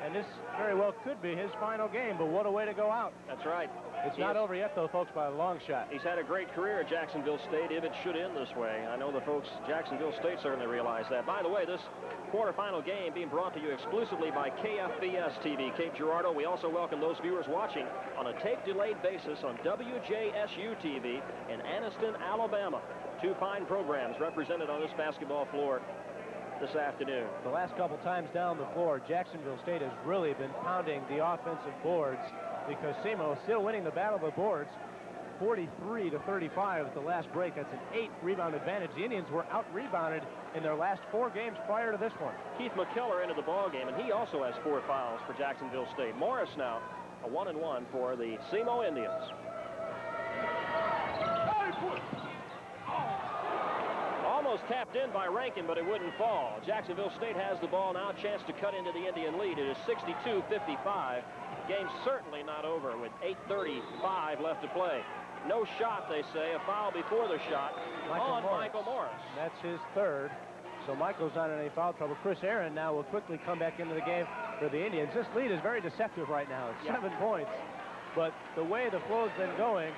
and this very well could be his final game, but what a way to go out. That's right. It's not over yet, though, folks, by a long shot. He's had a great career at Jacksonville State, if it should end this way. I know the folks at Jacksonville State certainly realize that. By the way, this quarterfinal game being brought to you exclusively by KFBS TV, Cape Girardeau. We also welcome those viewers watching on a tape-delayed basis on WJSU TV in Anniston, Alabama. 2 fine programs represented on this basketball floor this afternoon. The last couple times down the floor, Jacksonville State has really been pounding the offensive boards because SEMO is still winning the battle of the boards 43-35 at the last break. That's an 8-rebound advantage. The Indians were out-rebounded in their last 4 games prior to this one. Keith McKellar into the ball game, and he also has 4 fouls for Jacksonville State. Morris now a 1-1 for the SEMO Indians. Almost tapped in by Rankin, but it wouldn't fall. Jacksonville State has the ball now. Chance to cut into the Indian lead. It is 62-55. Game certainly not over with 8:35 left to play. No shot, they say. A foul before the shot on Michael Morris. That's his third. So Michael's not in any foul trouble. Chris Aaron now will quickly come back into the game for the Indians. This lead is very deceptive right now. It's 7 points. But the way the flow's been going,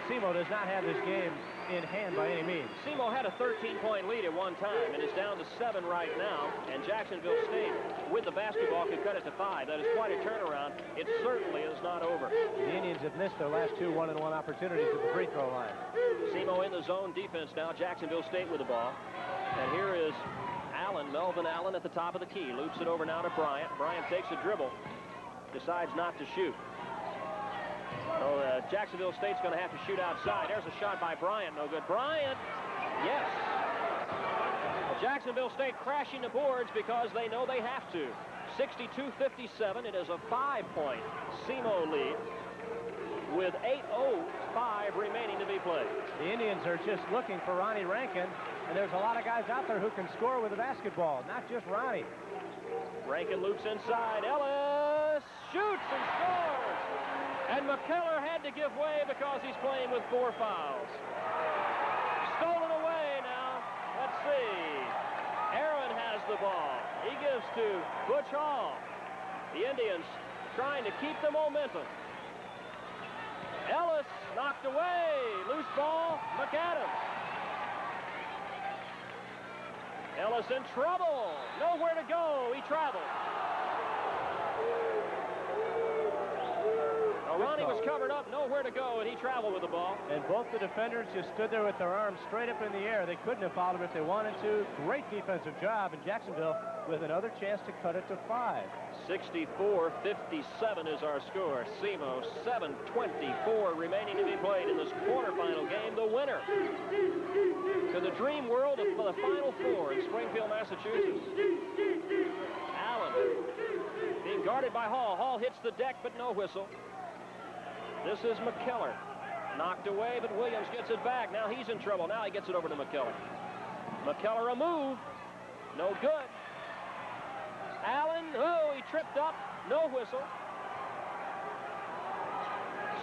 SEMO does not have this game in hand by any means. SEMO had a 13-point lead at one time, and it's down to 7 right now. And Jacksonville State, with the basketball, could cut it to 5. That is quite a turnaround. It certainly is not over. The Indians have missed their last 2 1-on-1 opportunities at the free throw line. SEMO in the zone defense now. Jacksonville State with the ball. And here is Allen, Melvin Allen at the top of the key. Loops it over now to Bryant. Bryant takes a dribble. Decides not to shoot. So Jacksonville State's going to have to shoot outside. There's a shot by Bryant. No good. Bryant. Yes. Well, Jacksonville State crashing the boards because they know they have to. 62-57. It is a 5-point SEMO lead with 8:05 remaining to be played. The Indians are just looking for Ronnie Rankin, and there's a lot of guys out there who can score with a basketball, not just Ronnie. Rankin loops inside. Ellis shoots and scores. And McKellar had to give way because he's playing with 4 fouls. Stolen away now. Let's see. Aaron has the ball. He gives to Butch Hall. The Indians trying to keep the momentum. Ellis knocked away. Loose ball, McAdams. Ellis in trouble. Nowhere to go. He traveled. Ronnie was covered up, nowhere to go, and he traveled with the ball. And both the defenders just stood there with their arms straight up in the air. They couldn't have fouled him if they wanted to. Great defensive job, and Jacksonville with another chance to cut it to 5. 64-57 is our score. SEMO, 7:24 remaining to be played in this quarterfinal game. The winner to the dream world of the Final Four in Springfield, Massachusetts. Allen being guarded by Hall. Hall hits the deck, but no whistle. This is McKellar. Knocked away, but Williams gets it back. Now he's in trouble. Now he gets it over to McKellar. McKellar a move. No good. Allen, oh, he tripped up. No whistle.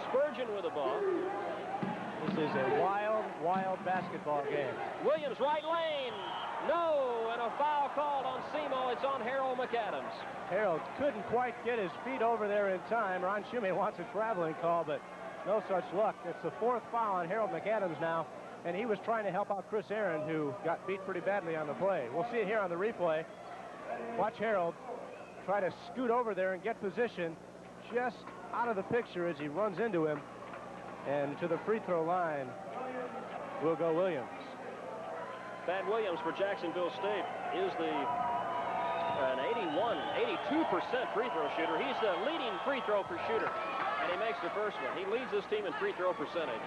Spurgeon with the ball. This is a wild, wild basketball game. Williams, right lane. No, and a foul called on SEMO. It's on Harold McAdams. Harold couldn't quite get his feet over there in time. Ron Shumay wants a traveling call, but no such luck. It's the 4th foul on Harold McAdams now, and he was trying to help out Chris Aaron, who got beat pretty badly on the play. We'll see it here on the replay. Watch Harold try to scoot over there and get position just out of the picture as he runs into him. And to the free throw line will go Williams. Thad Williams for Jacksonville State is an 82% free throw shooter. He's the leading free throw per shooter, and he makes the first one. He leads this team in free throw percentage.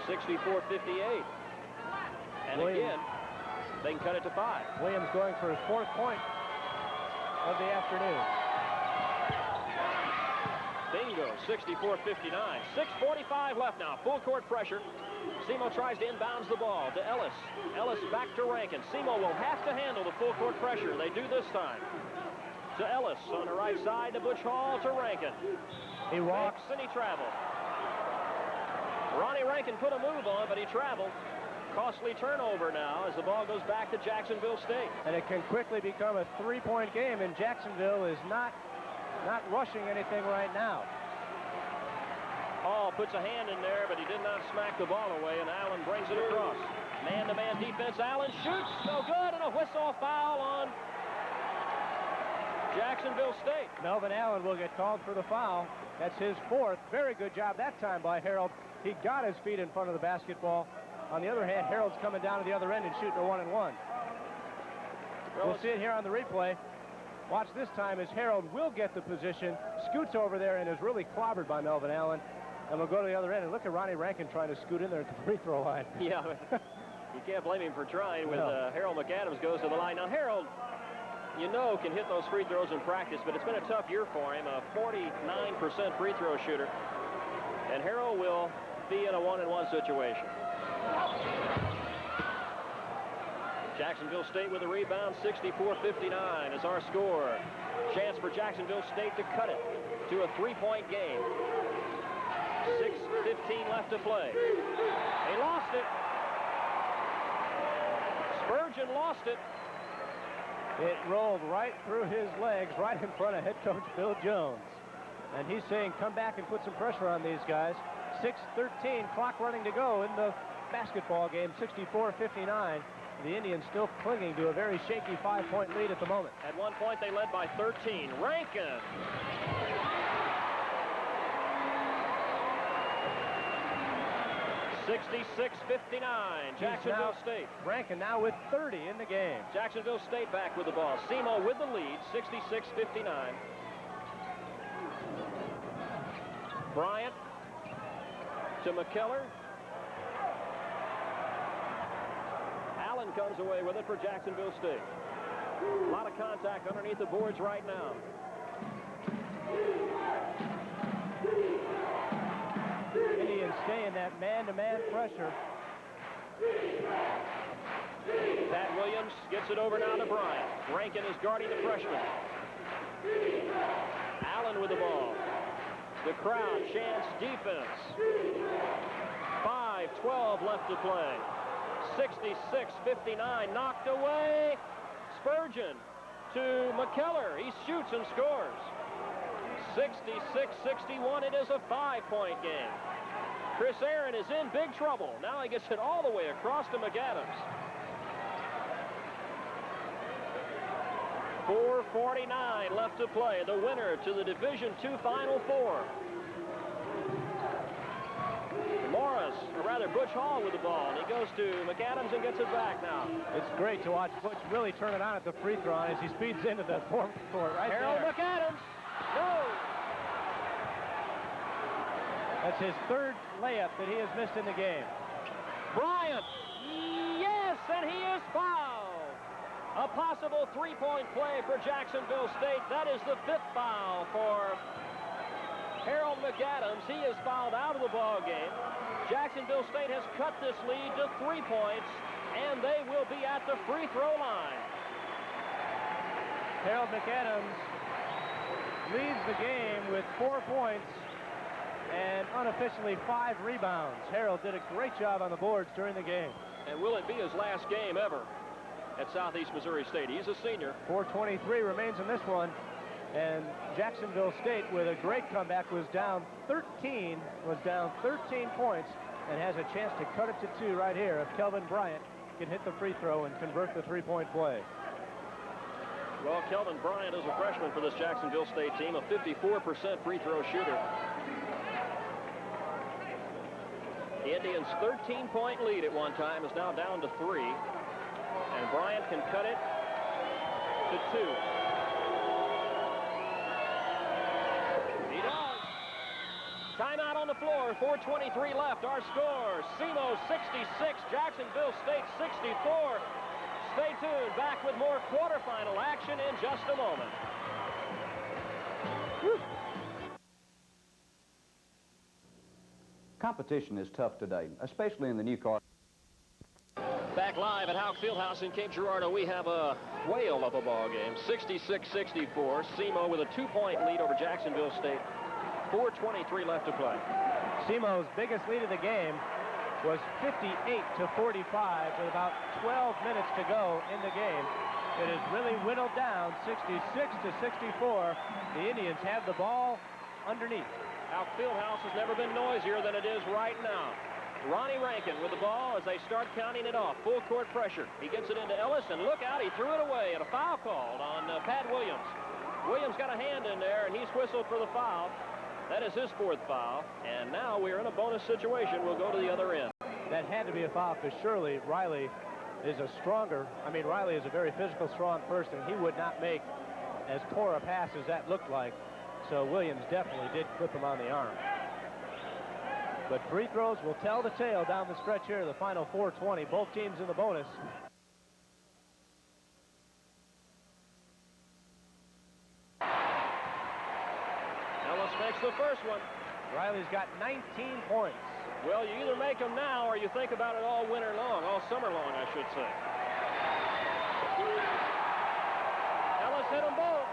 64-58. And Williams. Again, they can cut it to 5. Williams going for his 4th point of the afternoon. Bingo, 64-59. 6:45 left now. Full court pressure. SEMO tries to inbounds the ball to Ellis. Ellis back to Rankin. SEMO will have to handle the full court pressure. They do this time. To Ellis on the right side to Butch Hall to Rankin. He walks and he traveled. Ronnie Rankin put a move on, but he traveled. Costly turnover now as the ball goes back to Jacksonville State. And it can quickly become a 3-point game, and Jacksonville is not rushing anything right now. Hall puts a hand in there, but he did not smack the ball away, and Allen brings it across. Man-to-man defense. Allen shoots. No good, and a whistle foul on Jacksonville State. Melvin Allen will get called for the foul. That's his 4th. Very good job that time by Harold. He got his feet in front of the basketball. On the other hand, Harold's coming down to the other end and shooting a 1-and-1. We'll see it here on the replay. Watch this time as Harold will get the position, scoots over there, and is really clobbered by Melvin Allen. And we'll go to the other end, and look at Ronnie Rankin trying to scoot in there at the free throw line. Yeah, you can't blame him for trying when Harold McAdams goes to the line. Now, Harold, you know, can hit those free throws in practice, but it's been a tough year for him, a 49% free throw shooter. And Harold will be in a 1-and-1 situation. Jacksonville State with a rebound. 64-59 is our score. Chance for Jacksonville State to cut it to a 3-point game. 6:15 left to play. They lost it. Spurgeon lost it. It rolled right through his legs, right in front of head coach Bill Jones. And he's saying, come back and put some pressure on these guys. 6:13, clock running to go in the basketball game. 64-59. The Indians still clinging to a very shaky 5-point lead at the moment. At one point, they led by 13. Rankin. (66-59), Jacksonville State. Rankin now with 30 in the game. Jacksonville State back with the ball. SEMO with the lead, 66-59. Bryant to McKellar. Allen comes away with it for Jacksonville State. A lot of contact underneath the boards right now. Indians stay in that man-to-man pressure. Pat Williams gets it over now to Bryant. Rankin is guarding the freshman. Allen with the ball. The crowd chants defense. 5:12 left to play. 66-59, knocked away. Spurgeon to McKellar. He shoots and scores. 66-61. It is a 5-point game. Chris Aaron is in big trouble. Now he gets it all the way across to McAdams. 4:49 left to play. The winner to the Division II Final Four. Morris, or rather Butch Hall with the ball, and he goes to McAdams and gets it back now. It's great to watch Butch really turn it on at the free throw line as he speeds into the court right Harold there. McAdams. No. That's his third layup that he has missed in the game. Bryant. Yes, and he is fouled. A possible three-point play for Jacksonville State. That is the 5th foul for Harold McAdams. He is fouled out of the ball game. Jacksonville State has cut this lead to 3 points, and they will be at the free throw line. Harold McAdams leads the game with 4 points and unofficially 5 rebounds. Harold did a great job on the boards during the game. And will it be his last game ever at Southeast Missouri State? He's a senior. 4:23 remains in this one. And Jacksonville State, with a great comeback, was down 13 points and has a chance to cut it to 2 right here if Kelvin Bryant can hit the free throw and convert the 3-point play. Well, Kelvin Bryant is a freshman for this Jacksonville State team, a 54% free throw shooter. The Indians' 13-point lead at one time is now down to 3. And Bryant can cut it to 2. He does. Timeout on the floor. 4:23 left. Our score, SEMO 66, Jacksonville State 64. Stay tuned. Back with more quarterfinal action in just a moment. Whew. Competition is tough today, especially in the new car. Back live at Houck Fieldhouse in Cape Girardeau, we have a whale of a ball game. 66-64. SEMO with a 2-point lead over Jacksonville State. 4:23 left to play. SEMO's biggest lead of the game was 58-45 with about 12 minutes to go in the game. It is really whittled down, 66-64. The Indians have the ball underneath. Houck Fieldhouse has never been noisier than it is right now. Ronnie Rankin with the ball as they start counting it off. Full court pressure. He gets it into Ellis, and look out, he threw it away, and a foul called on Pat Williams. Williams got a hand in there, and he's whistled for the foul. That is his 4th foul, and now we're in a bonus situation. We'll go to the other end. That had to be a foul because surely Riley is Riley is a very physical, strong person. He would not make as poor a pass as that looked like. So Williams definitely did clip him on the arm. But free throws will tell the tale down the stretch here, the final 4:20. Both teams in the bonus. Ellis makes the first one. Riley's got 19 points. Well, you either make them now or you think about it all winter long, all summer long, I should say. Ellis hit them both.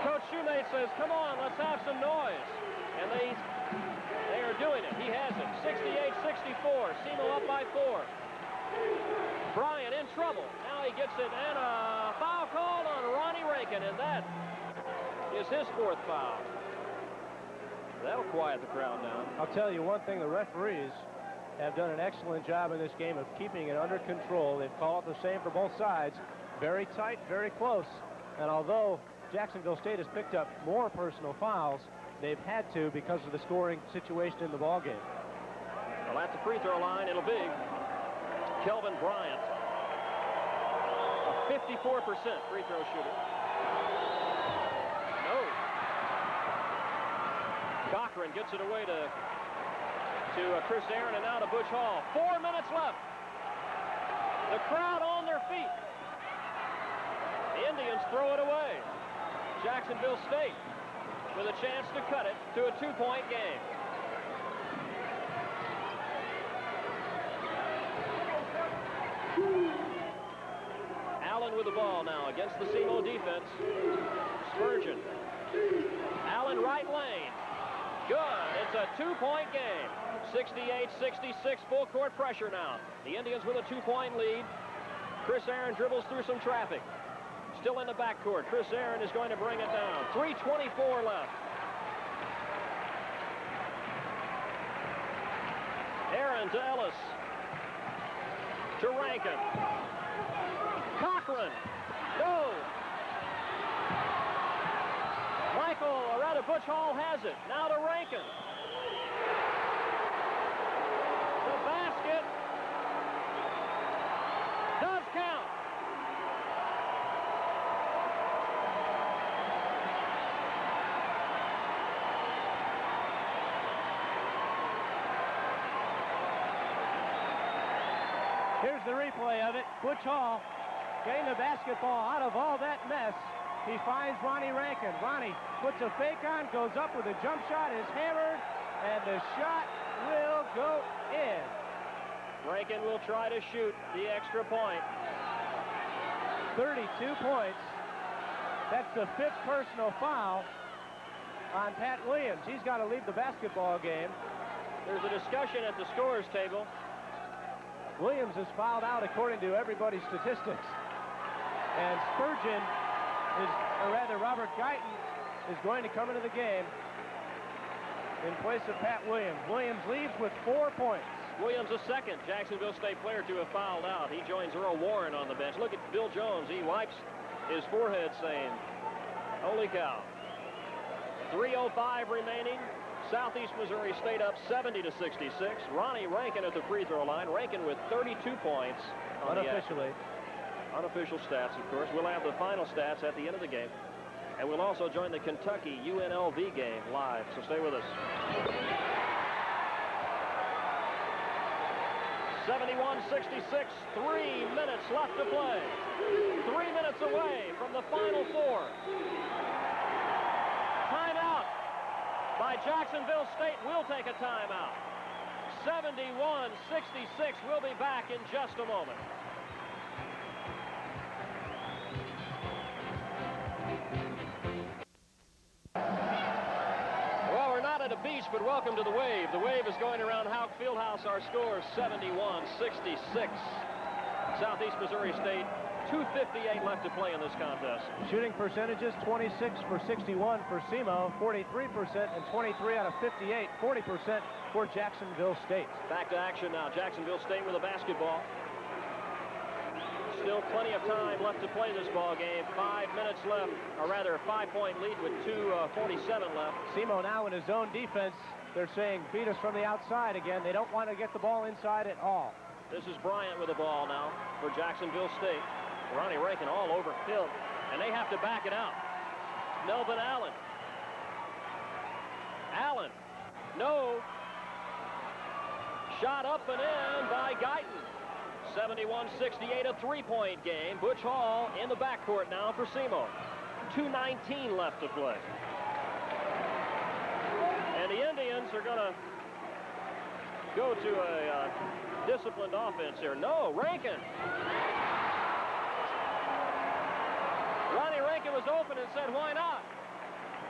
Coach Shoemate says, come on, let's have some noise. And they are doing it. He has it. 68-64. SEMO up by 4. Bryant in trouble. Now he gets it, and a foul called on Ronnie Rankin, and that is his 4th foul. That'll quiet the crowd down. I'll tell you one thing, the referees have done an excellent job in this game of keeping it under control. They've called it the same for both sides. Very tight, very close. And although Jacksonville State has picked up more personal fouls, they've had to because of the scoring situation in the ballgame. Well, at the free throw line, it'll be Kelvin Bryant, a 54% free throw shooter. No. Cochran gets it away to Chris Aaron, and now to Butch Hall. 4 minutes left. The crowd on their feet. The Indians throw it away. Jacksonville State with a chance to cut it to a 2-point game. Allen with the ball now against the SEMO defense. Spurgeon. Allen right lane. Good. It's a 2-point game. 68-66, full court pressure now. The Indians with a 2-point lead. Chris Aaron dribbles through some traffic. Still in the backcourt. Chris Aaron is going to bring it down. 3:24 left. Aaron to Ellis. To Rankin. Cochran. No. Michael, or rather Butch Hall has it. Now to Rankin. The basket does count. Here's the replay of it. Butch Hall getting the basketball out of all that mess. He finds Ronnie Rankin. Ronnie puts a fake on, goes up with a jump shot, is hammered, and the shot will go in. Rankin will try to shoot the extra point. 32 points. That's the 5th personal foul on Pat Williams. He's got to leave the basketball game. There's a discussion at the scorer's table. Williams is fouled out according to everybody's statistics. And Spurgeon Robert Guyton is going to come into the game in place of Pat Williams. Williams leaves with 4 points. Williams, the second Jacksonville State player to have fouled out. He joins Earl Warren on the bench. Look at Bill Jones. He wipes his forehead saying, holy cow. 3:05 remaining. Southeast Missouri State up 70-66. Ronnie Rankin at the free throw line. Rankin with 32 points. Unofficially. Unofficial stats, of course. We'll have the final stats at the end of the game. And we'll also join the Kentucky UNLV game live, so stay with us. 71-66, 3 minutes left to play. 3 minutes away from the Final Four. Timeout by Jacksonville State. Will take a timeout. 71-66. We'll be back in just a moment. Well, we're not at a beach, but welcome to the Wave. The Wave is going around Houck Fieldhouse. Our score 71-66. Southeast Missouri State, 2:58 left to play in this contest. Shooting percentages, 26 for 61 for SEMO, 43% and 23 out of 58, 40% for Jacksonville State. Back to action now. Jacksonville State with a basketball. Still plenty of time left to play this ball game. 5 minutes left, or rather a 5-point lead with 2:47 left. SEMO now in his zone defense. They're saying beat us from the outside again. They don't want to get the ball inside at all. This is Bryant with the ball now for Jacksonville State. Ronnie Rankin all over Hill, and they have to back it out. Melvin Allen. Allen. No. Shot up and in by Guyton. 71-68, a 3-point game. Butch Hall in the backcourt now for SEMO. 2:19 left to play. And the Indians are going to go to a disciplined offense here. No, Rankin. Ronnie Rankin was open and said, why not?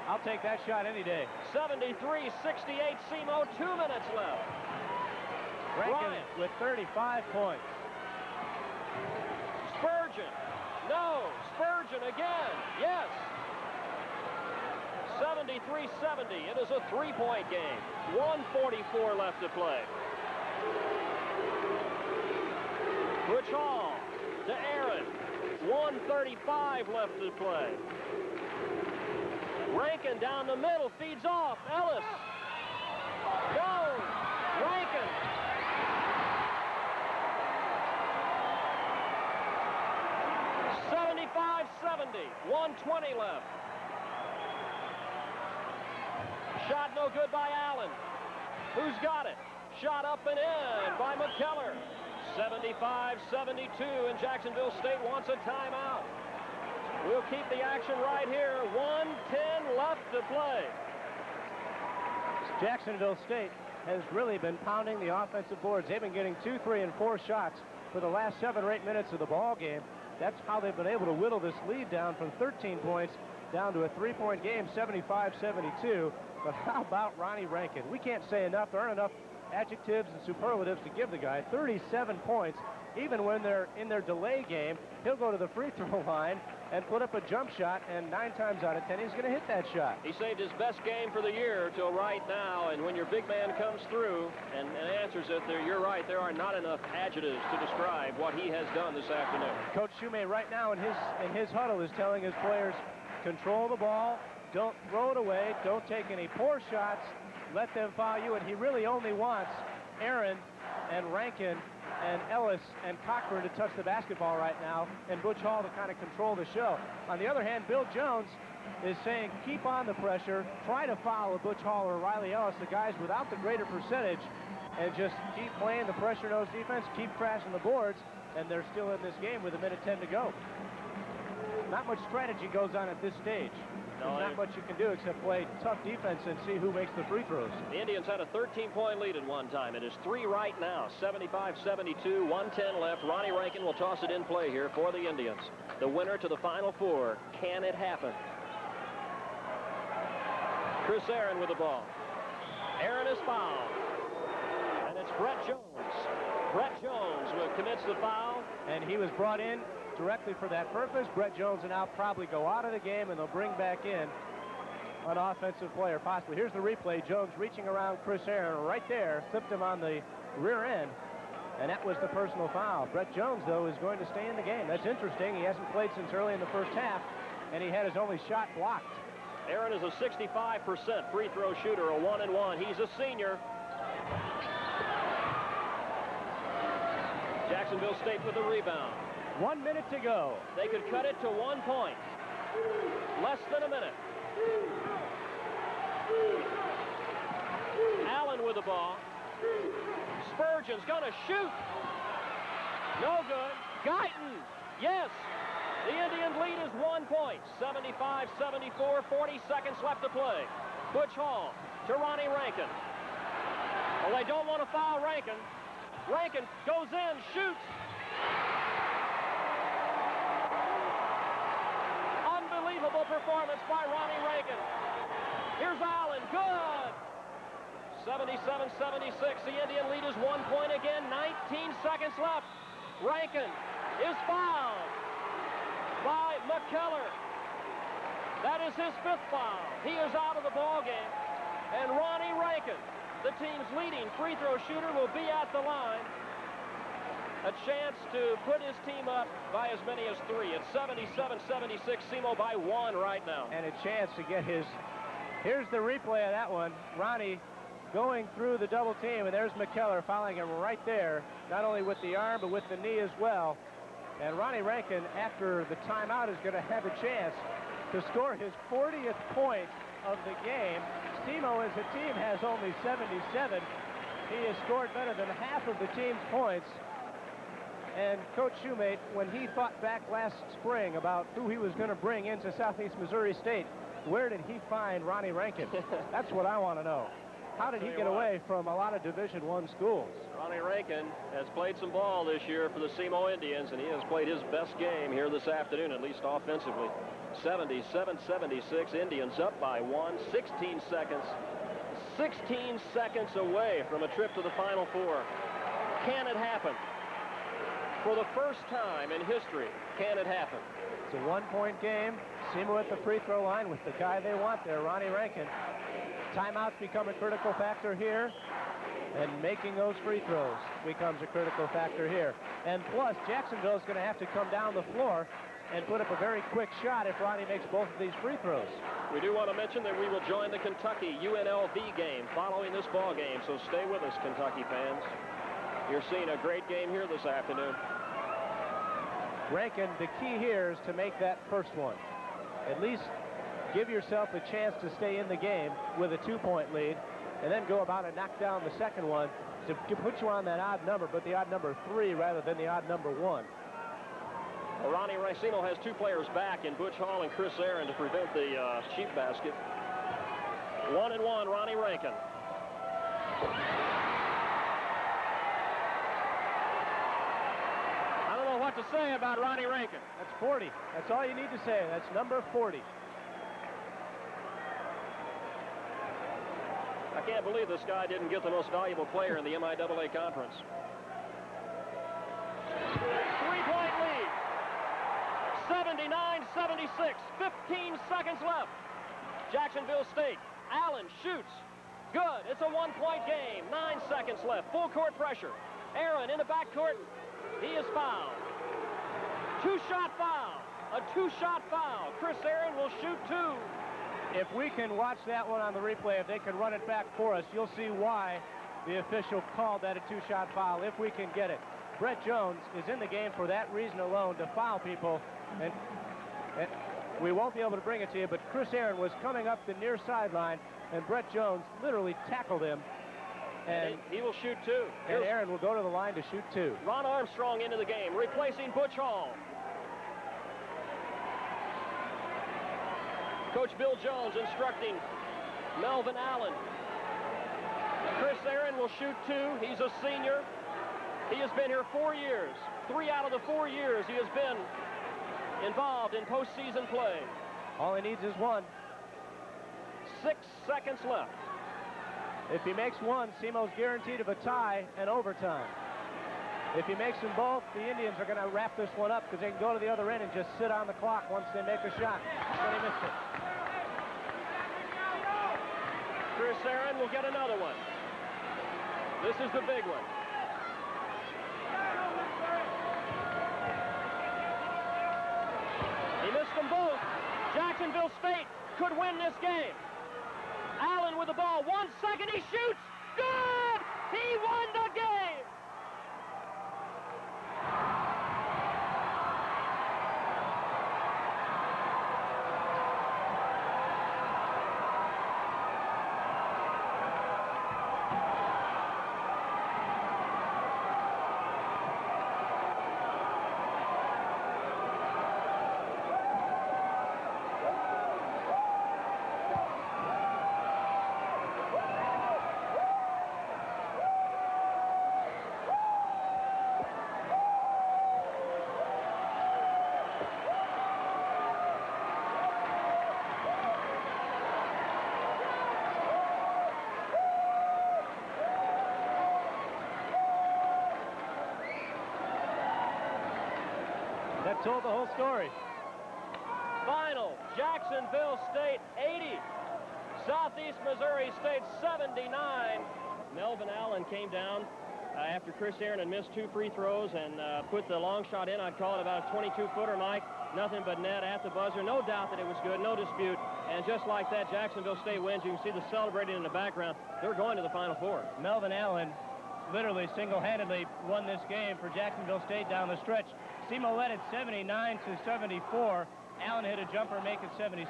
I'll take that shot any day. 73-68 SEMO, 2 minutes left. Rankin Bryant with 35 points. Spurgeon. No. Spurgeon again. Yes. 73-70. It is a 3-point game. 1:44 left to play. Butch Hall to Aaron. 1:35 left to play. Rankin down the middle, feeds off. Ellis. No. Rankin. $75-70. 1:20 left. Shot no good by Allen. Who's got it? Shot up and in by McKellar. 75-72, and Jacksonville State wants a timeout. We'll keep the action right here. 1:10 left to play. Jacksonville State has really been pounding the offensive boards. They've been getting 2, 3, and 4 shots for the last 7 or 8 minutes of the ball game. That's how they've been able to whittle this lead down from 13 points down to a 3-point game, 75-72. But how about Ronnie Rankin? We can't say enough. There aren't enough adjectives and superlatives to give the guy. 37 points, even when they're in their delay game, he'll go to the free throw line and put up a jump shot, and 9 times out of 10, he's going to hit that shot. He saved his best game for the year till right now, and when your big man comes through and answers it, you're right, there are not enough adjectives to describe what he has done this afternoon. Coach Shumate right now in his huddle is telling his players, control the ball, don't throw it away, don't take any poor shots, let them foul you, and he really only wants Aaron and Rankin and Ellis and Cochran to touch the basketball right now, and Butch Hall to kind of control the show. On the other hand, Bill Jones is saying keep on the pressure, try to foul Butch Hall or Riley Ellis, the guys without the greater percentage, and just keep playing the pressure nose defense, keep crashing the boards, and they're still in this game with 1:10 to go. Not much strategy goes on at this stage. No, There's not much you can do except play tough defense and see who makes the free throws. The Indians had a 13-point lead at one time. It is 3 right now, 75-72, 1:10 left. Ronnie Rankin will toss it in play here for the Indians. The winner to the Final Four. Can it happen? Chris Aaron with the ball. Aaron is fouled. And it's Brett Jones. Brett Jones commits the foul. And he was brought in directly for that purpose. Brett Jones will now probably go out of the game, and they'll bring back in an offensive player, possibly. Here's the replay. Jones reaching around Chris Aaron right there, flipped him on the rear end, and that was the personal foul. Brett Jones, though, is going to stay in the game. That's interesting. He hasn't played since early in the first half, and he had his only shot blocked. Aaron is a 65% free throw shooter, a 1-and-1. He's a senior. Jacksonville State with the rebound. 1 minute to go. They could cut it to 1 point. Less than a minute. Allen with the ball. Spurgeon's going to shoot. No good. Guyton. Yes. The Indians lead is 1 point. 75-74, 40 seconds left to play. Butch Hall to Ronnie Rankin. Well, they don't want to foul Rankin. Rankin goes in, shoots. Unbelievable performance by Ronnie Rankin. Here's Allen, good. 77-76, the Indian lead is 1 point again, 19 seconds left. Rankin is fouled by McKellar. That is his 5th foul. He is out of the ball game. And Ronnie Rankin, the team's leading free throw shooter, will be at the line. A chance to put his team up by as many as 3. It's 77-76, SEMO by 1 right now. And a chance to get his... Here's the replay of that one. Ronnie going through the double team, and there's McKellar fouling him right there, not only with the arm, but with the knee as well. And Ronnie Rankin, after the timeout, is going to have a chance to score his 40th point of the game. SEMO as a team has only 77. He has scored better than half of the team's points. And Coach Shumate, when he thought back last spring about who he was going to bring into Southeast Missouri State, where did he find Ronnie Rankin? That's what I want to know. How did he get away from a lot of Division I schools? Ronnie Rankin has played some ball this year for the SEMO Indians, and he has played his best game here this afternoon, at least offensively. 77-76, Indians up by 1, 16 seconds. 16 seconds away from a trip to the Final Four. Can it happen? For the first time in history, can it happen? It's a 1 point game. SEMO at the free throw line with the guy they want there, Ronnie Rankin. Timeouts become a critical factor here, and making those free throws becomes a critical factor here. And plus, Jacksonville is going to have to come down the floor and put up a very quick shot if Ronnie makes both of these free throws. We do want to mention that we will join the Kentucky UNLV game following this ball game, so stay with us, Kentucky fans. You're seeing a great game here this afternoon. Rankin, the key here is to make that first one. At least give yourself a chance to stay in the game with a 2-point lead, and then go about and knock down the second one to put you on that odd number, but the odd number 3 rather than the odd number 1. Well, Ronnie Rankin has 2 players back in Butch Hall and Chris Aaron to prevent the cheap basket. 1-and-1, Ronnie Rankin. I don't know what to say about Ronnie Rankin. That's 40. That's all you need to say. That's number 40. I can't believe this guy didn't get the most valuable player in the MIAA conference. Three-point lead. 79-76. 15 seconds left. Jacksonville State. Allen shoots. Good. It's a one-point game. 9 seconds left. Full court pressure. Aaron in the backcourt. He is fouled. Two-shot foul. A two-shot foul. Chris Aaron will shoot 2. If we can watch that one on the replay, if they can run it back for us, you'll see why the official called that a two-shot foul, if we can get it. Brett Jones is in the game for that reason alone, to foul people, and we won't be able to bring it to you, but Chris Aaron was coming up the near sideline, and Brett Jones literally tackled him. And he will shoot 2. And Aaron will go to the line to shoot 2. Ron Armstrong into the game, replacing Butch Hall. Coach Bill Jones instructing Melvin Allen. Chris Aaron will shoot 2. He's a senior. He has been here 4 years. 3 out of the 4 years he has been involved in postseason play. All he needs is 1. 6 seconds left. If he makes 1, SEMO's guaranteed of a tie and overtime. If he makes them both, the Indians are going to wrap this one up because they can go to the other end and just sit on the clock once they make a shot. But he missed it. Chris Aaron will get another one. This is the big one. He missed them both. Jacksonville State could win this game. Allen with the ball. 1 second. He shoots. Good! He won the game! That told the whole story. Final, Jacksonville State 80. Southeast Missouri State 79. Melvin Allen came down after Chris Aaron had missed 2 free throws and put the long shot in. I'd call it about a 22-footer, Mike. Nothing but net at the buzzer. No doubt that it was good, no dispute. And just like that, Jacksonville State wins. You can see the celebrating in the background. They're going to the Final Four. Melvin Allen literally single-handedly won this game for Jacksonville State down the stretch. SEMO led it 79-74. Allen hit a jumper and make it 76.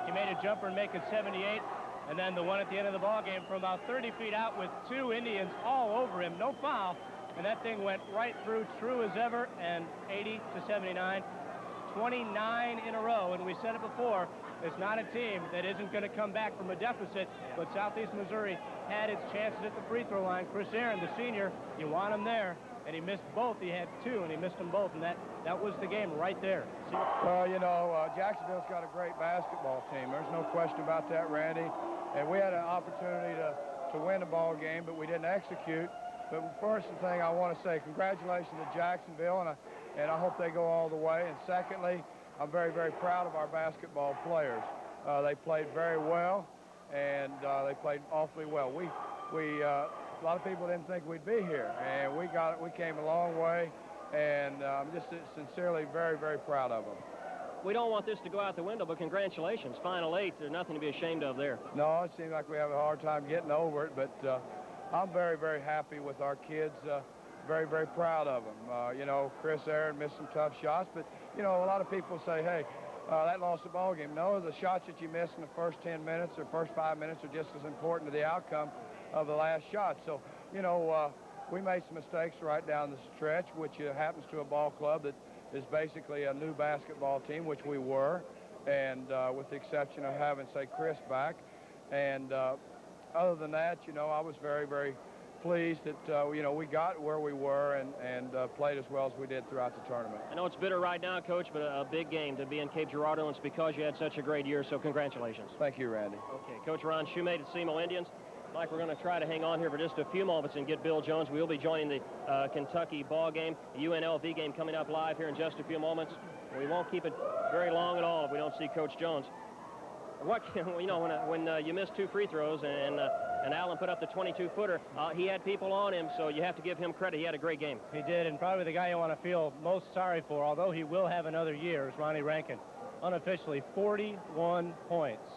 He made a jumper and make it 78. And then the one at the end of the ball game from about 30 feet out with 2 Indians all over him. No foul. And that thing went right through, true as ever, and 80-79. 29 in a row. And we said it before, it's not a team that isn't going to come back from a deficit. But Southeast Missouri had its chances at the free throw line. Chris Aaron, the senior, you want him there. And he missed both. He had 2, and he missed them both. And that was the game right there. Well, you know, Jacksonville's got a great basketball team. There's no question about that, Randy. And we had an opportunity to win the ball game, but we didn't execute. But first thing I want to say, congratulations to Jacksonville, and I hope they go all the way. And secondly, I'm very, very proud of our basketball players. They played very well, and they played awfully well. A lot of people didn't think we'd be here, and we came a long way, and I'm just sincerely very, very proud of them. We don't want this to go out the window, but congratulations. Final 8, there's nothing to be ashamed of there. No, it seems like we have a hard time getting over it, but I'm very, very happy with our kids. Very, very proud of them. You know, Chris Aaron missed some tough shots, but, you know, a lot of people say, hey, that lost the ball game. No, the shots that you miss in the first 10 minutes or first 5 minutes are just as important to the outcome of the last shot. So, you know, we made some mistakes right down the stretch, which happens to a ball club that is basically a new basketball team, which we were, and with the exception of having, say, Chris back. And other than that, you know, I was very, very pleased that, you know, we got where we were and played as well as we did throughout the tournament. I know it's bitter right now, Coach, but a big game to be in Cape Girardeau, and it's because you had such a great year, so congratulations. Thank you, Randy. Okay, Coach Ron Shoemate at SEMO Indians. Mike, we're going to try to hang on here for just a few moments and get Bill Jones. We'll be joining the Kentucky ball game, the UNLV game coming up live here in just a few moments. We won't keep it very long at all if we don't see Coach Jones. What, you know, when you miss 2 free throws and Allen put up the 22-footer, he had people on him, so you have to give him credit. He had a great game. He did, and probably the guy you want to feel most sorry for, although he will have another year, is Ronnie Rankin. Unofficially, 41 points.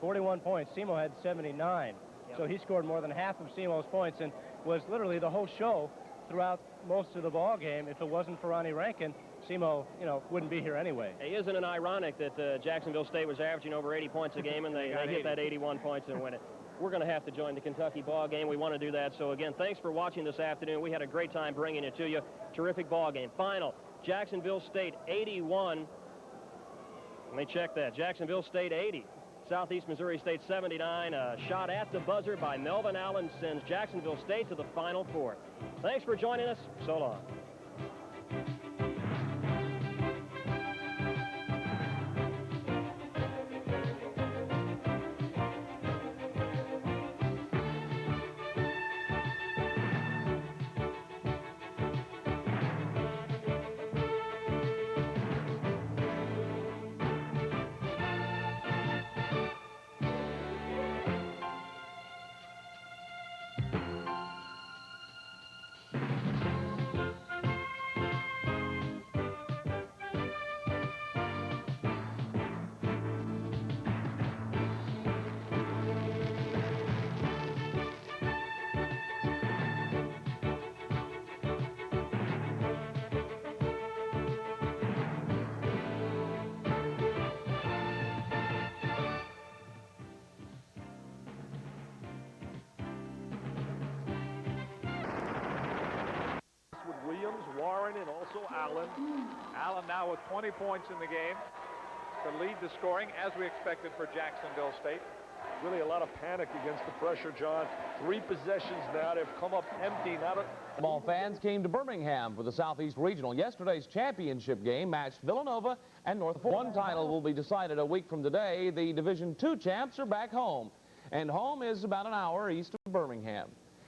41 points. SEMO had 79. So he scored more than half of SEMO's points and was literally the whole show throughout most of the ball game. If it wasn't for Ronnie Rankin, SEMO, you know, wouldn't be here anyway. Hey, isn't it ironic that Jacksonville State was averaging over 80 points a game and they hit that 81 points and win it? We're going to have to join the Kentucky ball game. We want to do that. So again, thanks for watching this afternoon. We had a great time bringing it to you. Terrific ball game. Final, Jacksonville State 81. Let me check that. Jacksonville State 80. Southeast Missouri State 79. A shot at the buzzer by Melvin Allen sends Jacksonville State to the Final Four. Thanks for joining us. So long. Williams, Warren, and also Allen. Allen now with 20 points in the game to lead the scoring, as we expected for Jacksonville State. Really a lot of panic against the pressure, John. 3 possessions now. They've come up empty. Ball fans came to Birmingham for the Southeast Regional. Yesterday's championship game matched Villanova and North Fork. One title will be decided a week from today. The Division II champs are back home, and home is about an hour east of Birmingham.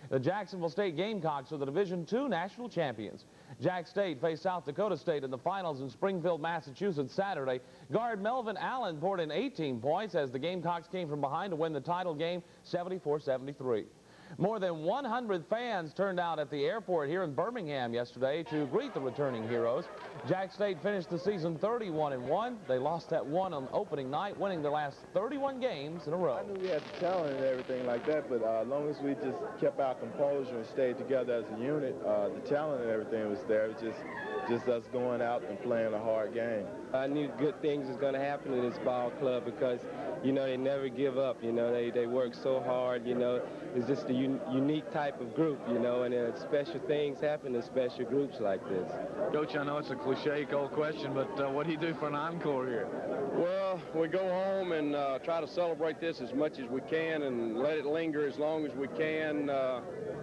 The Jacksonville State Gamecocks are the Division II national champions. Jack State faced South Dakota State in the finals in Springfield, Massachusetts Saturday. Guard Melvin Allen poured in 18 points as the Gamecocks came from behind to win the title game 74-73. More than 100 fans turned out at the airport here in Birmingham yesterday to greet the returning heroes. Jack State finished the season 31-1. They lost that one on opening night, winning their last 31 games in a row. I knew we had the talent and everything like that, but as long as we just kept our composure and stayed together as a unit, the talent and everything was there. It was just us going out and playing a hard game. I knew good things was going to happen in this ball club because, you know, they never give up. You know, they work so hard. You know, it's just a unique type of group, you know, and special things happen in special groups like this. Coach, I know it's a cliche cold question, but what do you do for an encore here? Well, we go home and try to celebrate this as much as we can and let it linger as long as we can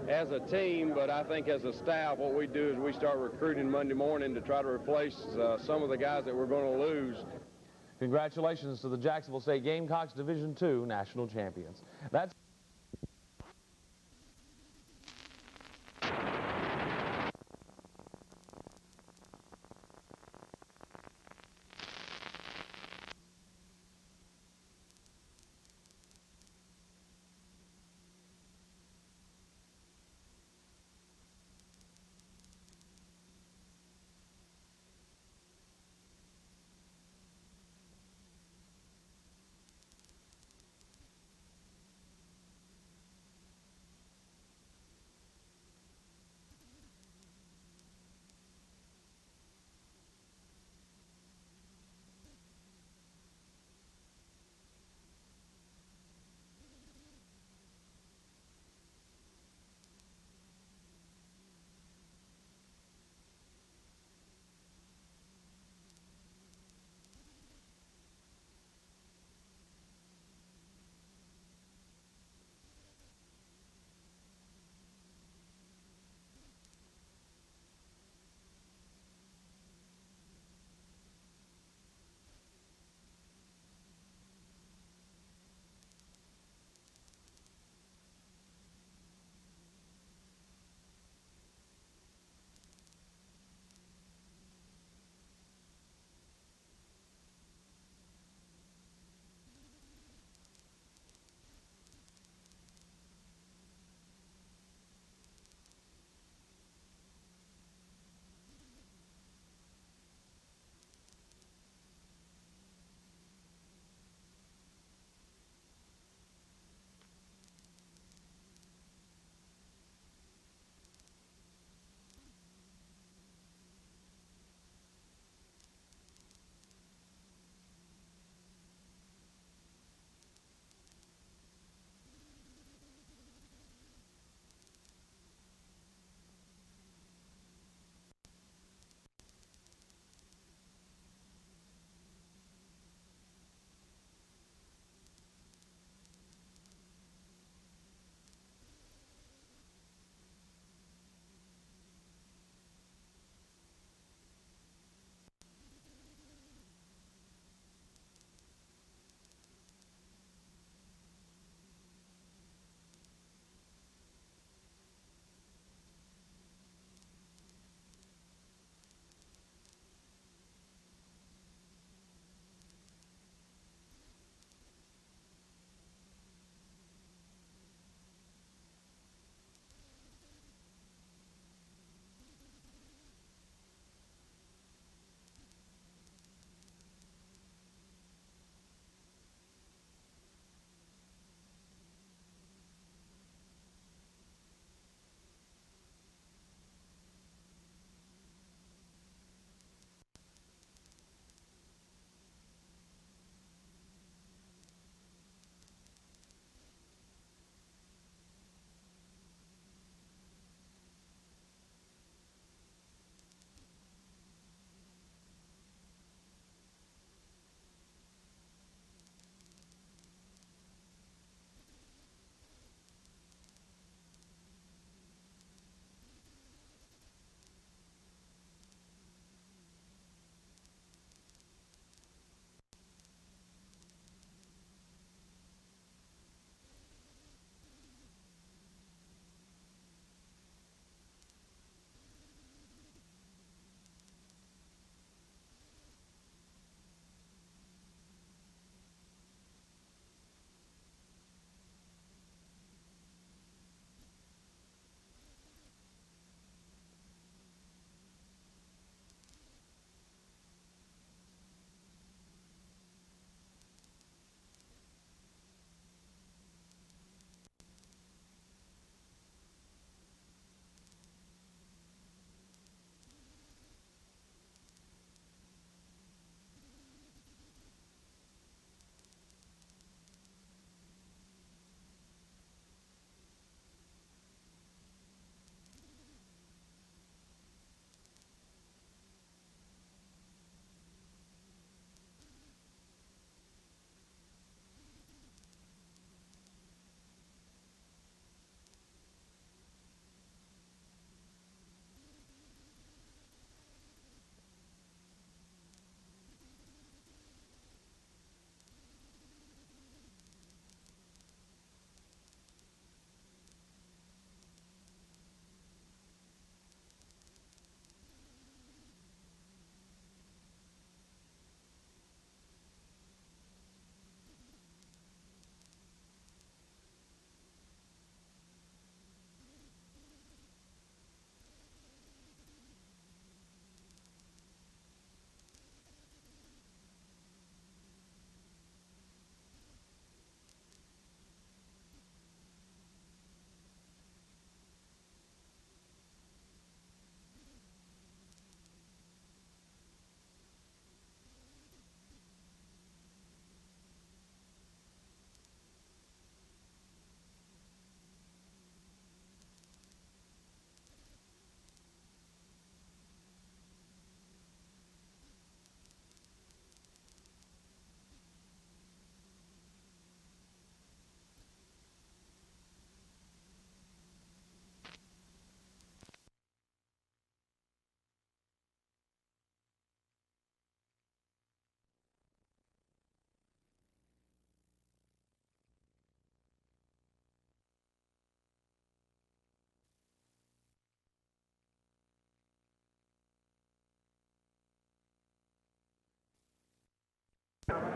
as a team, but I think as a staff, what we do is we start recruiting Monday morning to try to replace some of the guys that we're going to lose. Congratulations to the Jacksonville State Gamecocks, Division II national champions. That's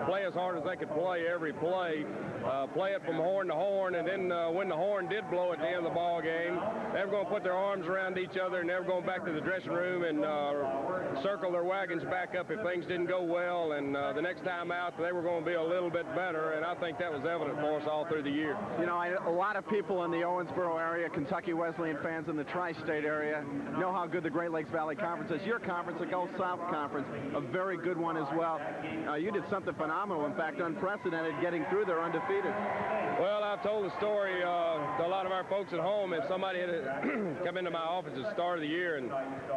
Play as hard as they could play every play, play it from horn to horn, and then when the horn did blow at the end of the ball game, they were going to put their arms around each other, and they were going back to the dressing room and circle their wagons back up if things didn't go well, and the next time out they were going to be a little bit better, and I think that was evident for us all through the year. You know, a lot of people in the Owensboro area, Kentucky Wesleyan fans in the tri-state area, know how good the Great Lakes Valley Conference is. Your conference, the Gulf South Conference, a very good one as well. You did something phenomenal, in fact, unprecedented, getting through there undefeated. Well, I've told the story to a lot of our folks at home. If somebody had come into my office at the start of the year and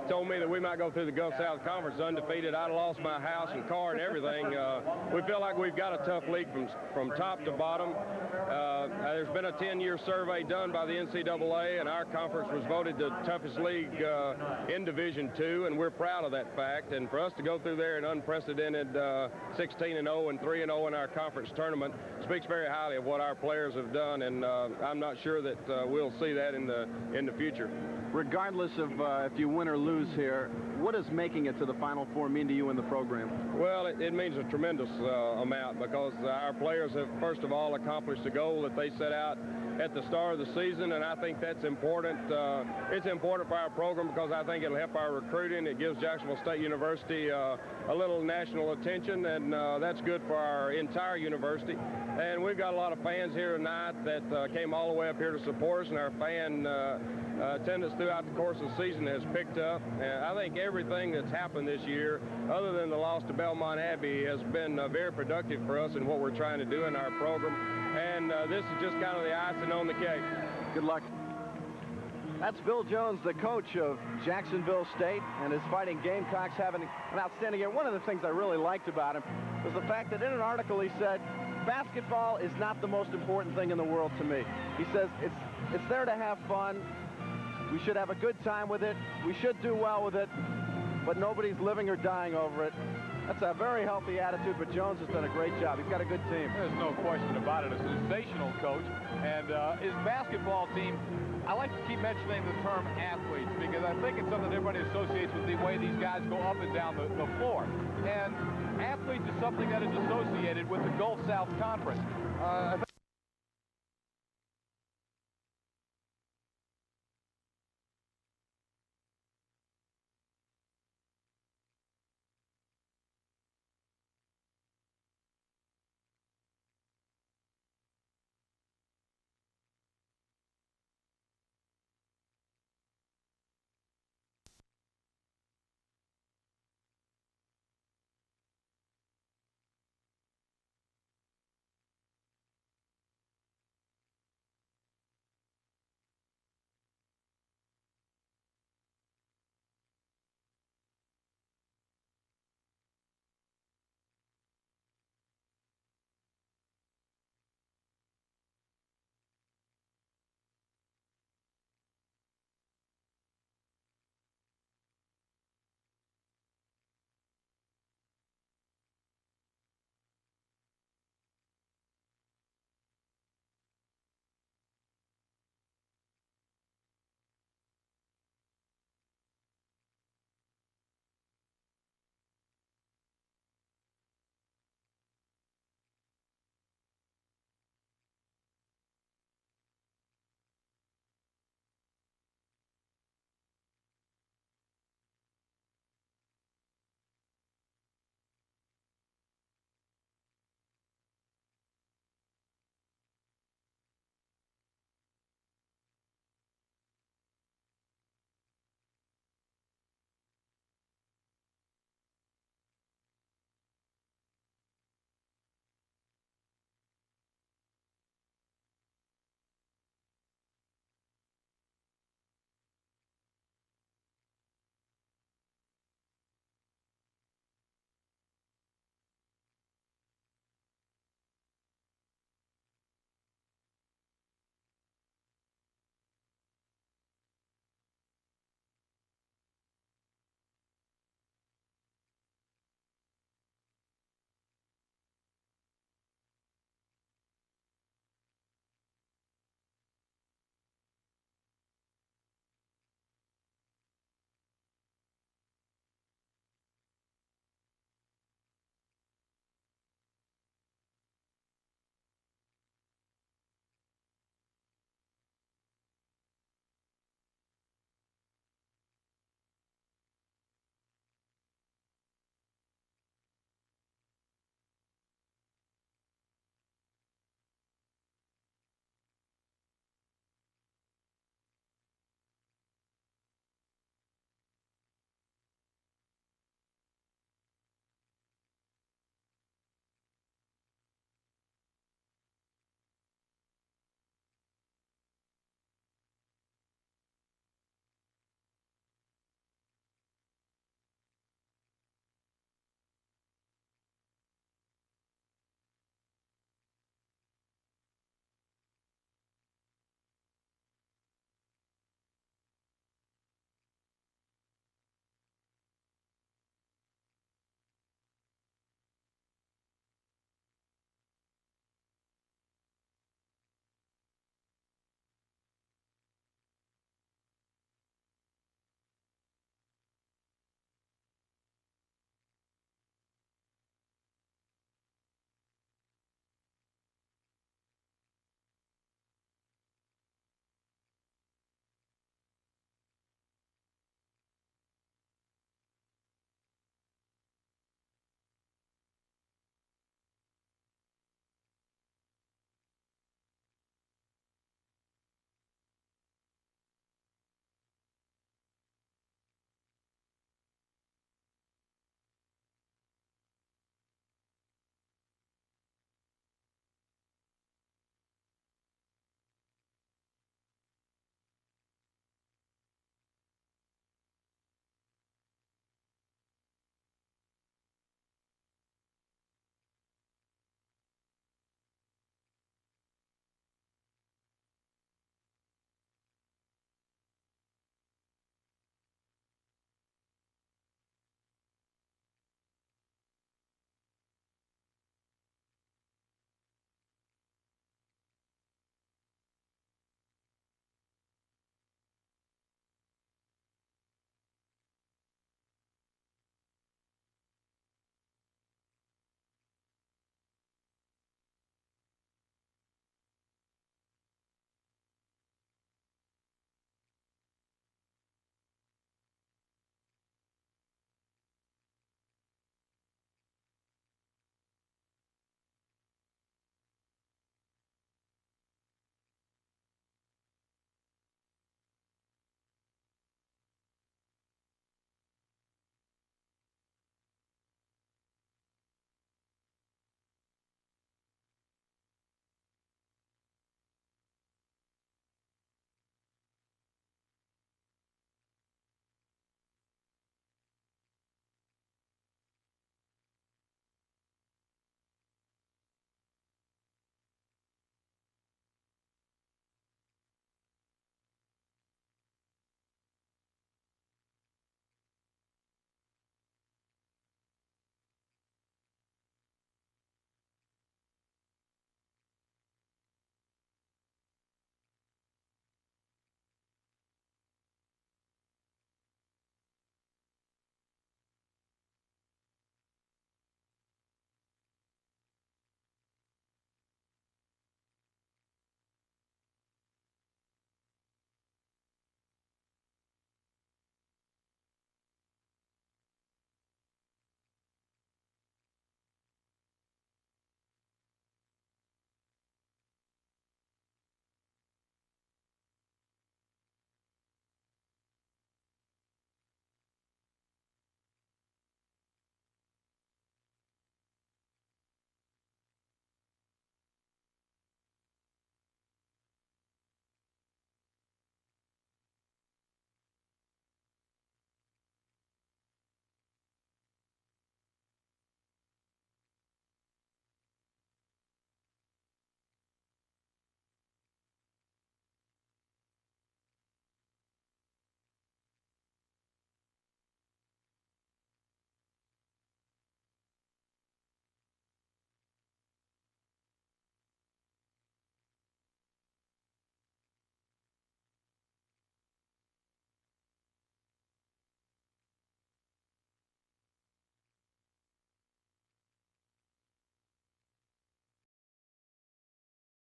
told me that we might go through the Gulf South Conference undefeated, I'd have lost my house and car and everything. We feel like we've got a tough league from top to bottom. There's been a 10-year survey done by the NCAA, and our conference was voted the toughest league in Division II, and we're proud of that fact. And for us to go through there an unprecedented 16-0 and 3-0 in our conference tournament speaks very highly of what our players have done, and I'm not sure that we'll see that in the future. Regardless of if you win or lose here, what does making it to the Final Four mean to you in the program? Well, it means a tremendous amount, because our players have, first of all, accomplished the goal that they set out at the start of the season, and I think that's important. It's important for our program because I think it'll help our recruiting. It gives Jacksonville State University a little national attention, and that's good for our entire university. And we've got a lot of fans here tonight that came all the way up here to support us, and our fan attendance throughout the course of the season has picked up. And I think everything that's happened this year, other than the loss to Belmont Abbey, has been very productive for us in what we're trying to do in our program. And this is just kind of the icing on the cake. Good luck. That's Bill Jones, the coach of Jacksonville State, and his Fighting Gamecocks having an outstanding year. One of the things I really liked about him was the fact that in an article he said, basketball is not the most important thing in the world to me. He says it's there to have fun. We should have a good time with it. We should do well with it, but nobody's living or dying over it. That's a very healthy attitude, but Jones has done a great job. He's got a good team. There's no question about it. A sensational coach. And his basketball team, I like to keep mentioning the term athletes because I think it's something everybody associates with the way these guys go up and down the floor. And athletes is something that is associated with the Gulf South Conference.